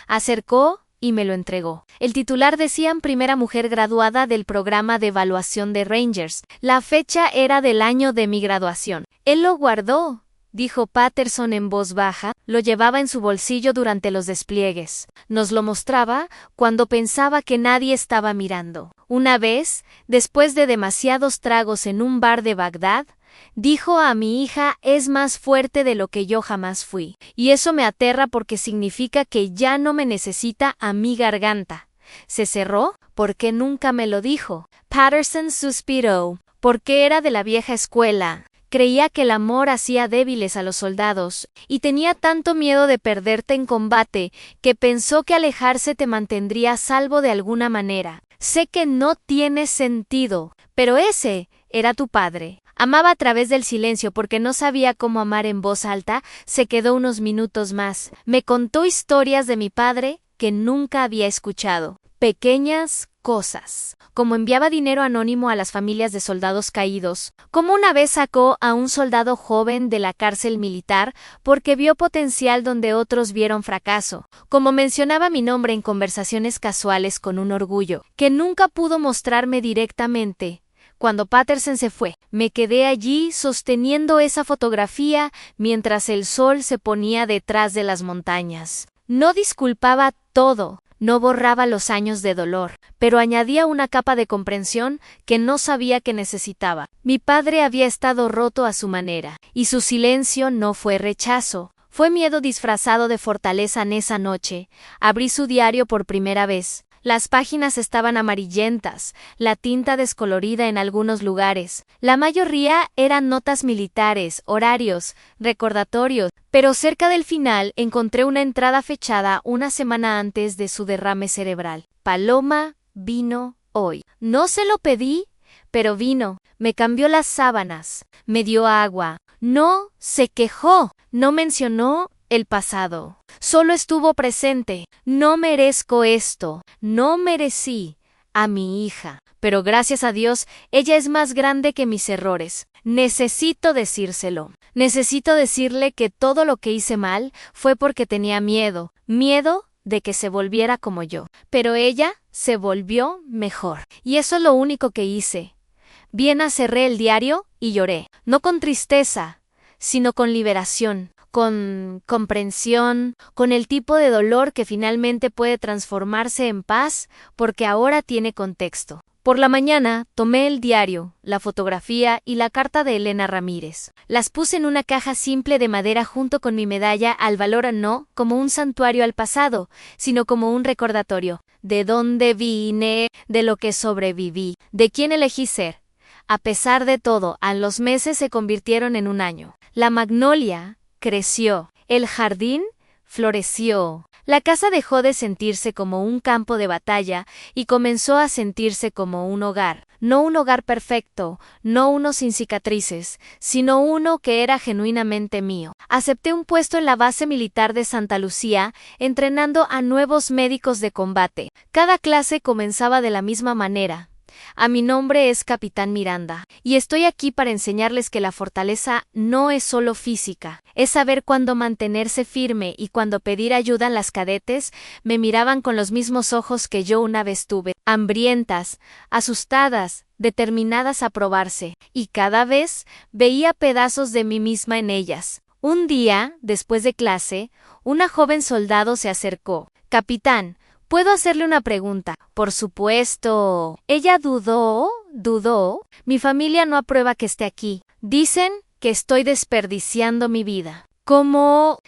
acercó y me lo entregó. El titular decía primera mujer graduada del programa de evaluación de Rangers. La fecha era del año de mi graduación. Él lo guardó, dijo Patterson en voz baja, lo llevaba en su bolsillo durante los despliegues. Nos lo mostraba cuando pensaba que nadie estaba mirando. Una vez, después de demasiados tragos en un bar de Bagdad, dijo a mi hija, es más fuerte de lo que yo jamás fui. Y eso me aterra porque significa que ya no me necesita a mi garganta. ¿Se cerró? ¿Por qué nunca me lo dijo? Patterson suspiró. Porque era de la vieja escuela. Creía que el amor hacía débiles a los soldados, y tenía tanto miedo de perderte en combate, que pensó que alejarse te mantendría a salvo de alguna manera. Sé que no tiene sentido, pero ese era tu padre. Amaba a través del silencio porque no sabía cómo amar en voz alta. Se quedó unos minutos más. Me contó historias de mi padre que nunca había escuchado. Pequeñas cosas. Como enviaba dinero anónimo a las familias de soldados caídos. Como una vez sacó a un soldado joven de la cárcel militar porque vio potencial donde otros vieron fracaso. Como mencionaba mi nombre en conversaciones casuales con un orgullo que nunca pudo mostrarme directamente. Cuando Patterson se fue, me quedé allí sosteniendo esa fotografía mientras el sol se ponía detrás de las montañas. No disculpaba todo, no borraba los años de dolor, pero añadía una capa de comprensión que no sabía que necesitaba. Mi padre había estado roto a su manera, y su silencio no fue rechazo, Fue miedo disfrazado de fortaleza en esa noche. Abrí su diario por primera vez. Las páginas estaban amarillentas, la tinta descolorida en algunos lugares. La mayoría eran notas militares, horarios, recordatorios, pero cerca del final encontré una entrada fechada una semana antes de su derrame cerebral. Paloma vino hoy. No se lo pedí, pero vino. Me cambió las sábanas, me dio agua. No se quejó, no mencionó el pasado. Solo estuvo presente. No merezco esto. No merecí a mi hija. Pero gracias a Dios, ella es más grande que mis errores. Necesito decírselo. Necesito decirle que todo lo que hice mal fue porque tenía miedo. Miedo de que se volviera como yo. Pero ella se volvió mejor. Y eso es lo único que hice. Bien, cerré el diario y lloré. No con tristeza, sino con liberación. Con comprensión, con el tipo de dolor que finalmente puede transformarse en paz porque ahora tiene contexto. Por la mañana tomé el diario, la fotografía y la carta de Elena Ramírez. Las puse en una caja simple de madera junto con mi medalla al valor, no como un santuario al pasado, sino como un recordatorio de dónde vine, de lo que sobreviví, de quién elegí ser. A pesar de todo, a los meses se convirtieron en un año. La magnolia creció, el jardín floreció, la casa dejó de sentirse como un campo de batalla y comenzó a sentirse como un hogar, no un hogar perfecto, no uno sin cicatrices, sino uno que era genuinamente mío. Acepté un puesto en la base militar de Santa Lucía, entrenando a nuevos médicos de combate. Cada clase comenzaba de la misma manera. Mi nombre es Capitán Miranda, y estoy aquí para enseñarles que la fortaleza no es solo física, es saber cuándo mantenerse firme y cuándo pedir ayuda. Las cadetes me miraban con los mismos ojos que yo una vez tuve, hambrientas, asustadas, determinadas a probarse, y cada vez veía pedazos de mí misma en ellas. Un día, después de clase, una joven soldado se acercó. Capitán, ¿puedo hacerle una pregunta? Por supuesto. Ella dudó. Mi familia no aprueba que esté aquí. Dicen que estoy desperdiciando mi vida. ¿Cómo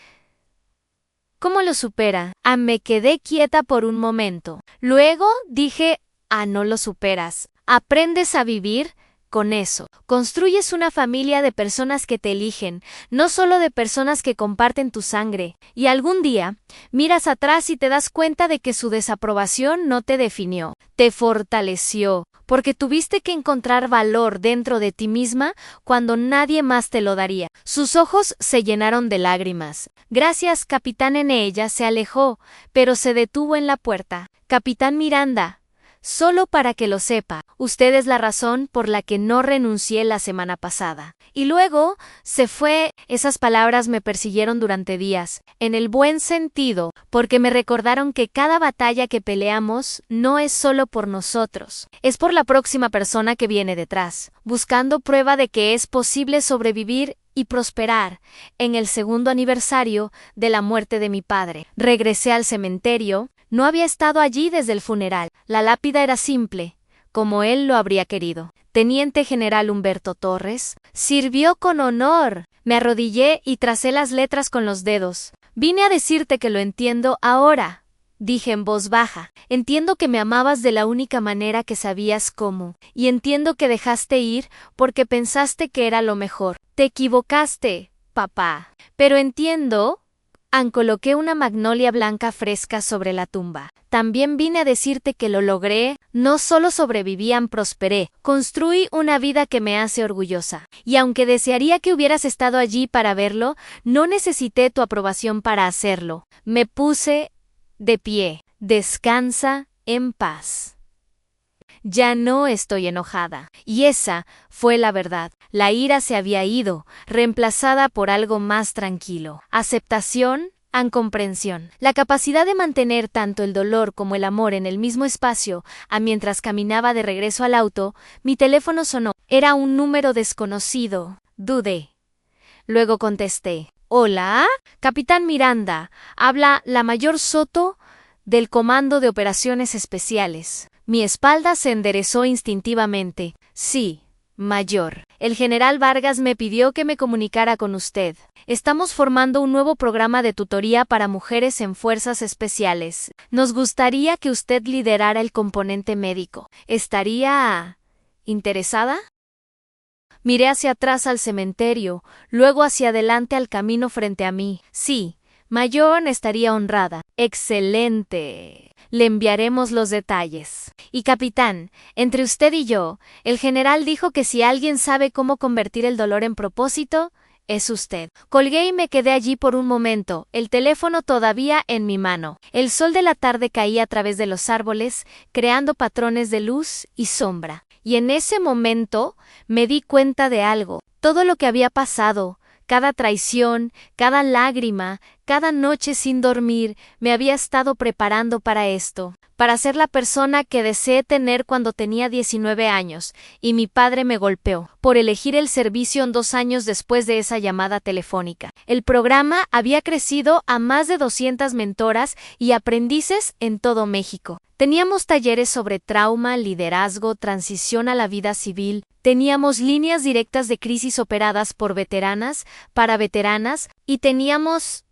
lo supera? Me quedé quieta por un momento. Luego dije, no lo superas. Aprendes a vivir con eso. Construyes una familia de personas que te eligen, no solo de personas que comparten tu sangre. Y algún día, miras atrás y te das cuenta de que su desaprobación no te definió, te fortaleció, porque tuviste que encontrar valor dentro de ti misma cuando nadie más te lo daría. Sus ojos se llenaron de lágrimas. Gracias, Capitán. En ella se alejó, pero se detuvo en la puerta. Capitán Miranda, solo para que lo sepa, usted es la razón por la que no renuncié la semana pasada. Y luego se fue. Esas palabras me persiguieron durante días, en el buen sentido, porque me recordaron que cada batalla que peleamos no es solo por nosotros, es por la próxima persona que viene detrás, buscando prueba de que es posible sobrevivir y prosperar. En el segundo aniversario de la muerte de mi padre, regresé al cementerio. No había estado allí desde el funeral. La lápida era simple, como él lo habría querido. Teniente General Humberto Torres, sirvió con honor. Me arrodillé y tracé las letras con los dedos. Vine a decirte que lo entiendo ahora, dije en voz baja. Entiendo que me amabas de la única manera que sabías cómo, y entiendo que dejaste ir porque pensaste que era lo mejor. Te equivocaste, papá. Pero entiendo. Coloqué una magnolia blanca fresca sobre la tumba. También vine a decirte que lo logré. No solo sobreviví, prosperé. Construí una vida que me hace orgullosa. Y aunque desearía que hubieras estado allí para verlo, no necesité tu aprobación para hacerlo. Me puse de pie. Descansa en paz. Ya no estoy enojada. Y esa fue la verdad. La ira se había ido, reemplazada por algo más tranquilo. Aceptación, comprensión. La capacidad de mantener tanto el dolor como el amor en el mismo espacio. Mientras caminaba de regreso al auto, mi teléfono sonó. Era un número desconocido. Dudé. Luego contesté. ¿Hola? Capitán Miranda. Habla la Mayor Soto del Comando de Operaciones Especiales. Mi espalda se enderezó instintivamente. Sí, Mayor. El general Vargas me pidió que me comunicara con usted. Estamos formando un nuevo programa de tutoría para mujeres en fuerzas especiales. Nos gustaría que usted liderara el componente médico. ¿Estaría interesada? Miré hacia atrás al cementerio, luego hacia adelante al camino frente a mí. Sí, Mayor estaría honrada. Excelente. Le enviaremos los detalles. Y capitán, entre usted y yo, el general dijo que si alguien sabe cómo convertir el dolor en propósito, es usted. Colgué y me quedé allí por un momento, el teléfono todavía en mi mano. El sol de la tarde caía a través de los árboles, creando patrones de luz y sombra. Y en ese momento me di cuenta de algo. Todo lo que había pasado, cada traición, cada lágrima, cada noche sin dormir, me había estado preparando para esto, para ser la persona que deseé tener cuando tenía 19 años, y mi padre me golpeó por elegir el servicio 2 años después de esa llamada telefónica. El programa había crecido a más de 200 mentoras y aprendices en todo México. Teníamos talleres sobre trauma, liderazgo, transición a la vida civil. Teníamos líneas directas de crisis operadas por veteranas, para veteranas, y teníamos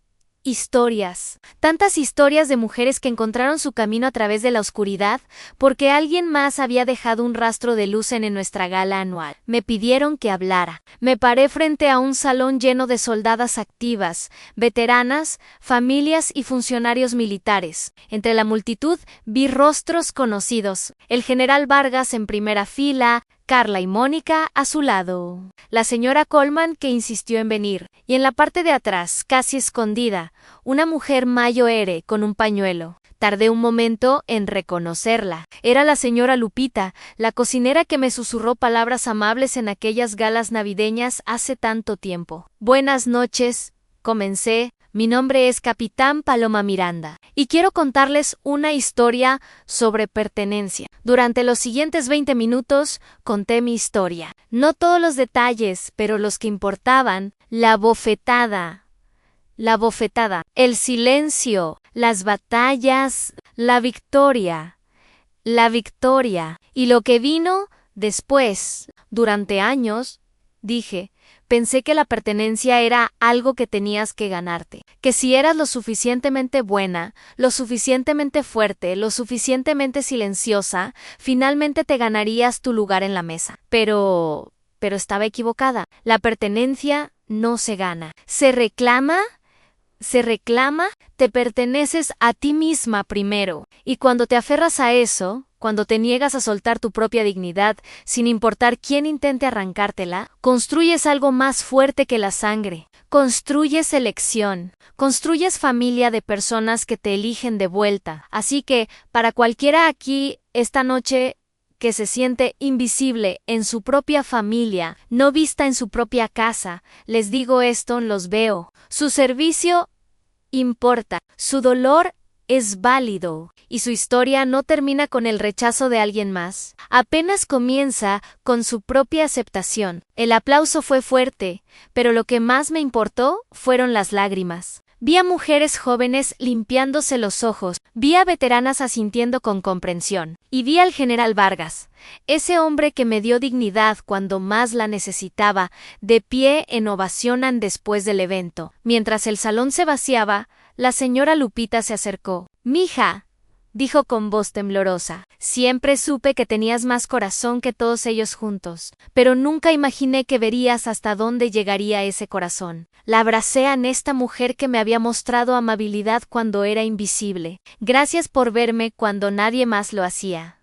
historias. Tantas historias de mujeres que encontraron su camino a través de la oscuridad porque alguien más había dejado un rastro de luz en nuestra gala anual. Me pidieron que hablara. Me paré frente a un salón lleno de soldadas activas, veteranas, familias y funcionarios militares. Entre la multitud vi rostros conocidos. El general Vargas en primera fila, Carla y Mónica a su lado, la señora Coleman que insistió en venir, y en la parte de atrás, casi escondida, una mujer mayor con un pañuelo. Tardé un momento en reconocerla. Era la señora Lupita, la cocinera que me susurró palabras amables en aquellas galas navideñas hace tanto tiempo. Buenas noches, comencé. Mi nombre es Capitán Paloma Miranda, y quiero contarles una historia sobre pertenencia. Durante los siguientes 20 minutos conté mi historia. No todos los detalles, pero los que importaban. La bofetada, el silencio, las batallas, la victoria, y lo que vino después. Durante años, pensé que la pertenencia era algo que tenías que ganarte, que si eras lo suficientemente buena, lo suficientemente fuerte, lo suficientemente silenciosa, finalmente te ganarías tu lugar en la mesa. Pero estaba equivocada. La pertenencia no se gana. Se reclama, te perteneces a ti misma primero. Y cuando te aferras a eso, cuando te niegas a soltar tu propia dignidad, sin importar quién intente arrancártela, construyes algo más fuerte que la sangre. Construyes elección. Construyes familia de personas que te eligen de vuelta. Así que, para cualquiera aquí, esta noche, que se siente invisible en su propia familia, no vista en su propia casa, les digo esto, los veo. Su servicio importa. Su dolor es válido. Y su historia no termina con el rechazo de alguien más. Apenas comienza con su propia aceptación. El aplauso fue fuerte, pero lo que más me importó fueron las lágrimas. Vi a mujeres jóvenes limpiándose los ojos, vi a veteranas asintiendo con comprensión, y vi al general Vargas, ese hombre que me dio dignidad cuando más la necesitaba, de pie en ovación después del evento. Mientras el salón se vaciaba, la señora Lupita se acercó. «Mija», dijo con voz temblorosa, «siempre supe que tenías más corazón que todos ellos juntos, pero nunca imaginé que verías hasta dónde llegaría ese corazón». La abracé a esta mujer que me había mostrado amabilidad cuando era invisible. «Gracias por verme cuando nadie más lo hacía».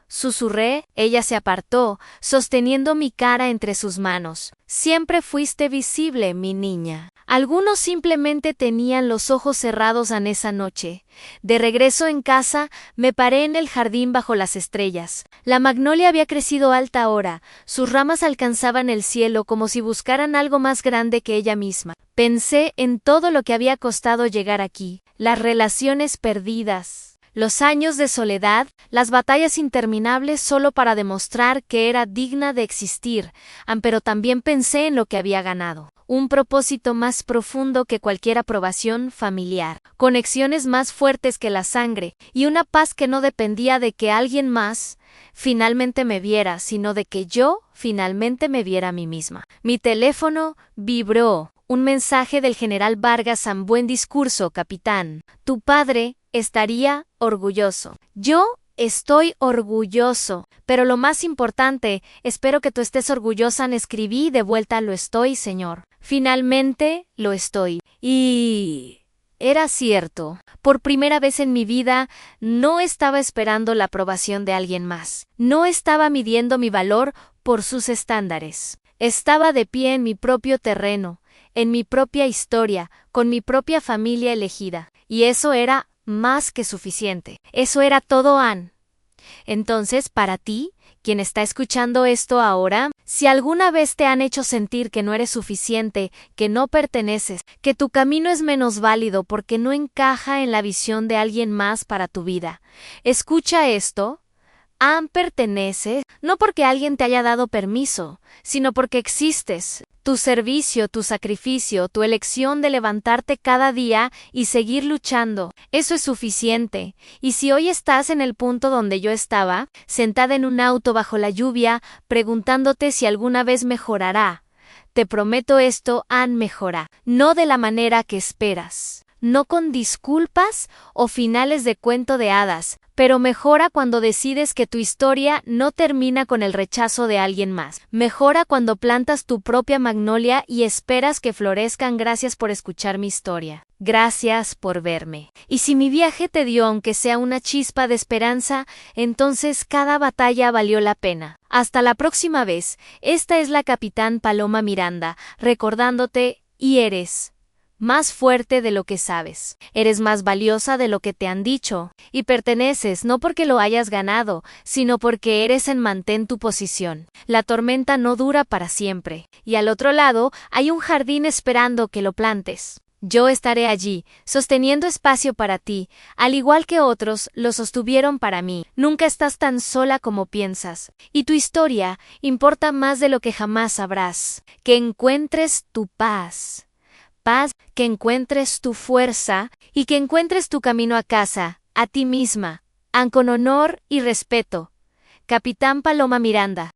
Susurré, ella se apartó, sosteniendo mi cara entre sus manos. «Siempre fuiste visible, mi niña». Algunos simplemente tenían los ojos cerrados en esa noche. De regreso en casa, me paré en el jardín bajo las estrellas. La magnolia había crecido alta ahora, sus ramas alcanzaban el cielo como si buscaran algo más grande que ella misma. Pensé en todo lo que había costado llegar aquí, las relaciones perdidas, los años de soledad, las batallas interminables solo para demostrar que era digna de existir, pero también pensé en lo que había ganado. un propósito más profundo que cualquier aprobación familiar, conexiones más fuertes que la sangre, y una paz que no dependía de que alguien más finalmente me viera, sino de que yo finalmente me viera a mí misma. Mi teléfono vibró. Un mensaje del general Vargas: buen discurso, capitán. Tu padre estaría orgulloso. Yo estoy orgulloso, pero lo más importante, espero que tú estés orgullosa. Escribí de vuelta: lo estoy, señor. Finalmente, lo estoy. Y era cierto. Por primera vez en mi vida, no estaba esperando la aprobación de alguien más. No estaba midiendo mi valor por sus estándares. Estaba de pie en mi propio terreno, en mi propia historia, con mi propia familia elegida. Y eso era más que suficiente. Eso era todo, Ann. Entonces, para ti, quien está escuchando esto ahora, si alguna vez te han hecho sentir que no eres suficiente, que no perteneces, que tu camino es menos válido porque no encaja en la visión de alguien más para tu vida, escucha esto. Ann pertenece, no porque alguien te haya dado permiso, sino porque existes. Tu servicio, tu sacrificio, tu elección de levantarte cada día y seguir luchando, eso es suficiente. Y si hoy estás en el punto donde yo estaba, sentada en un auto bajo la lluvia, preguntándote si alguna vez mejorará, te prometo esto: Ann mejora, no de la manera que esperas. No con disculpas o finales de cuento de hadas, pero mejora cuando decides que tu historia no termina con el rechazo de alguien más. Mejora cuando plantas tu propia magnolia y esperas que florezcan. Gracias por escuchar mi historia. Gracias por verme. Y si mi viaje te dio aunque sea una chispa de esperanza, entonces cada batalla valió la pena. Hasta la próxima vez. Esta es la Capitán Paloma Miranda, recordándote: y eres más fuerte de lo que sabes. Eres más valiosa de lo que te han dicho. Y perteneces no porque lo hayas ganado, sino porque eres en mantén tu posición. La tormenta no dura para siempre. Y al otro lado hay un jardín esperando que lo plantes. Yo estaré allí, sosteniendo espacio para ti, al igual que otros lo sostuvieron para mí. Nunca estás tan sola como piensas. Y tu historia importa más de lo que jamás sabrás. Que encuentres tu paz. Paz, que encuentres tu fuerza y que encuentres tu camino a casa, a ti misma, con honor y respeto. Capitán Paloma Miranda.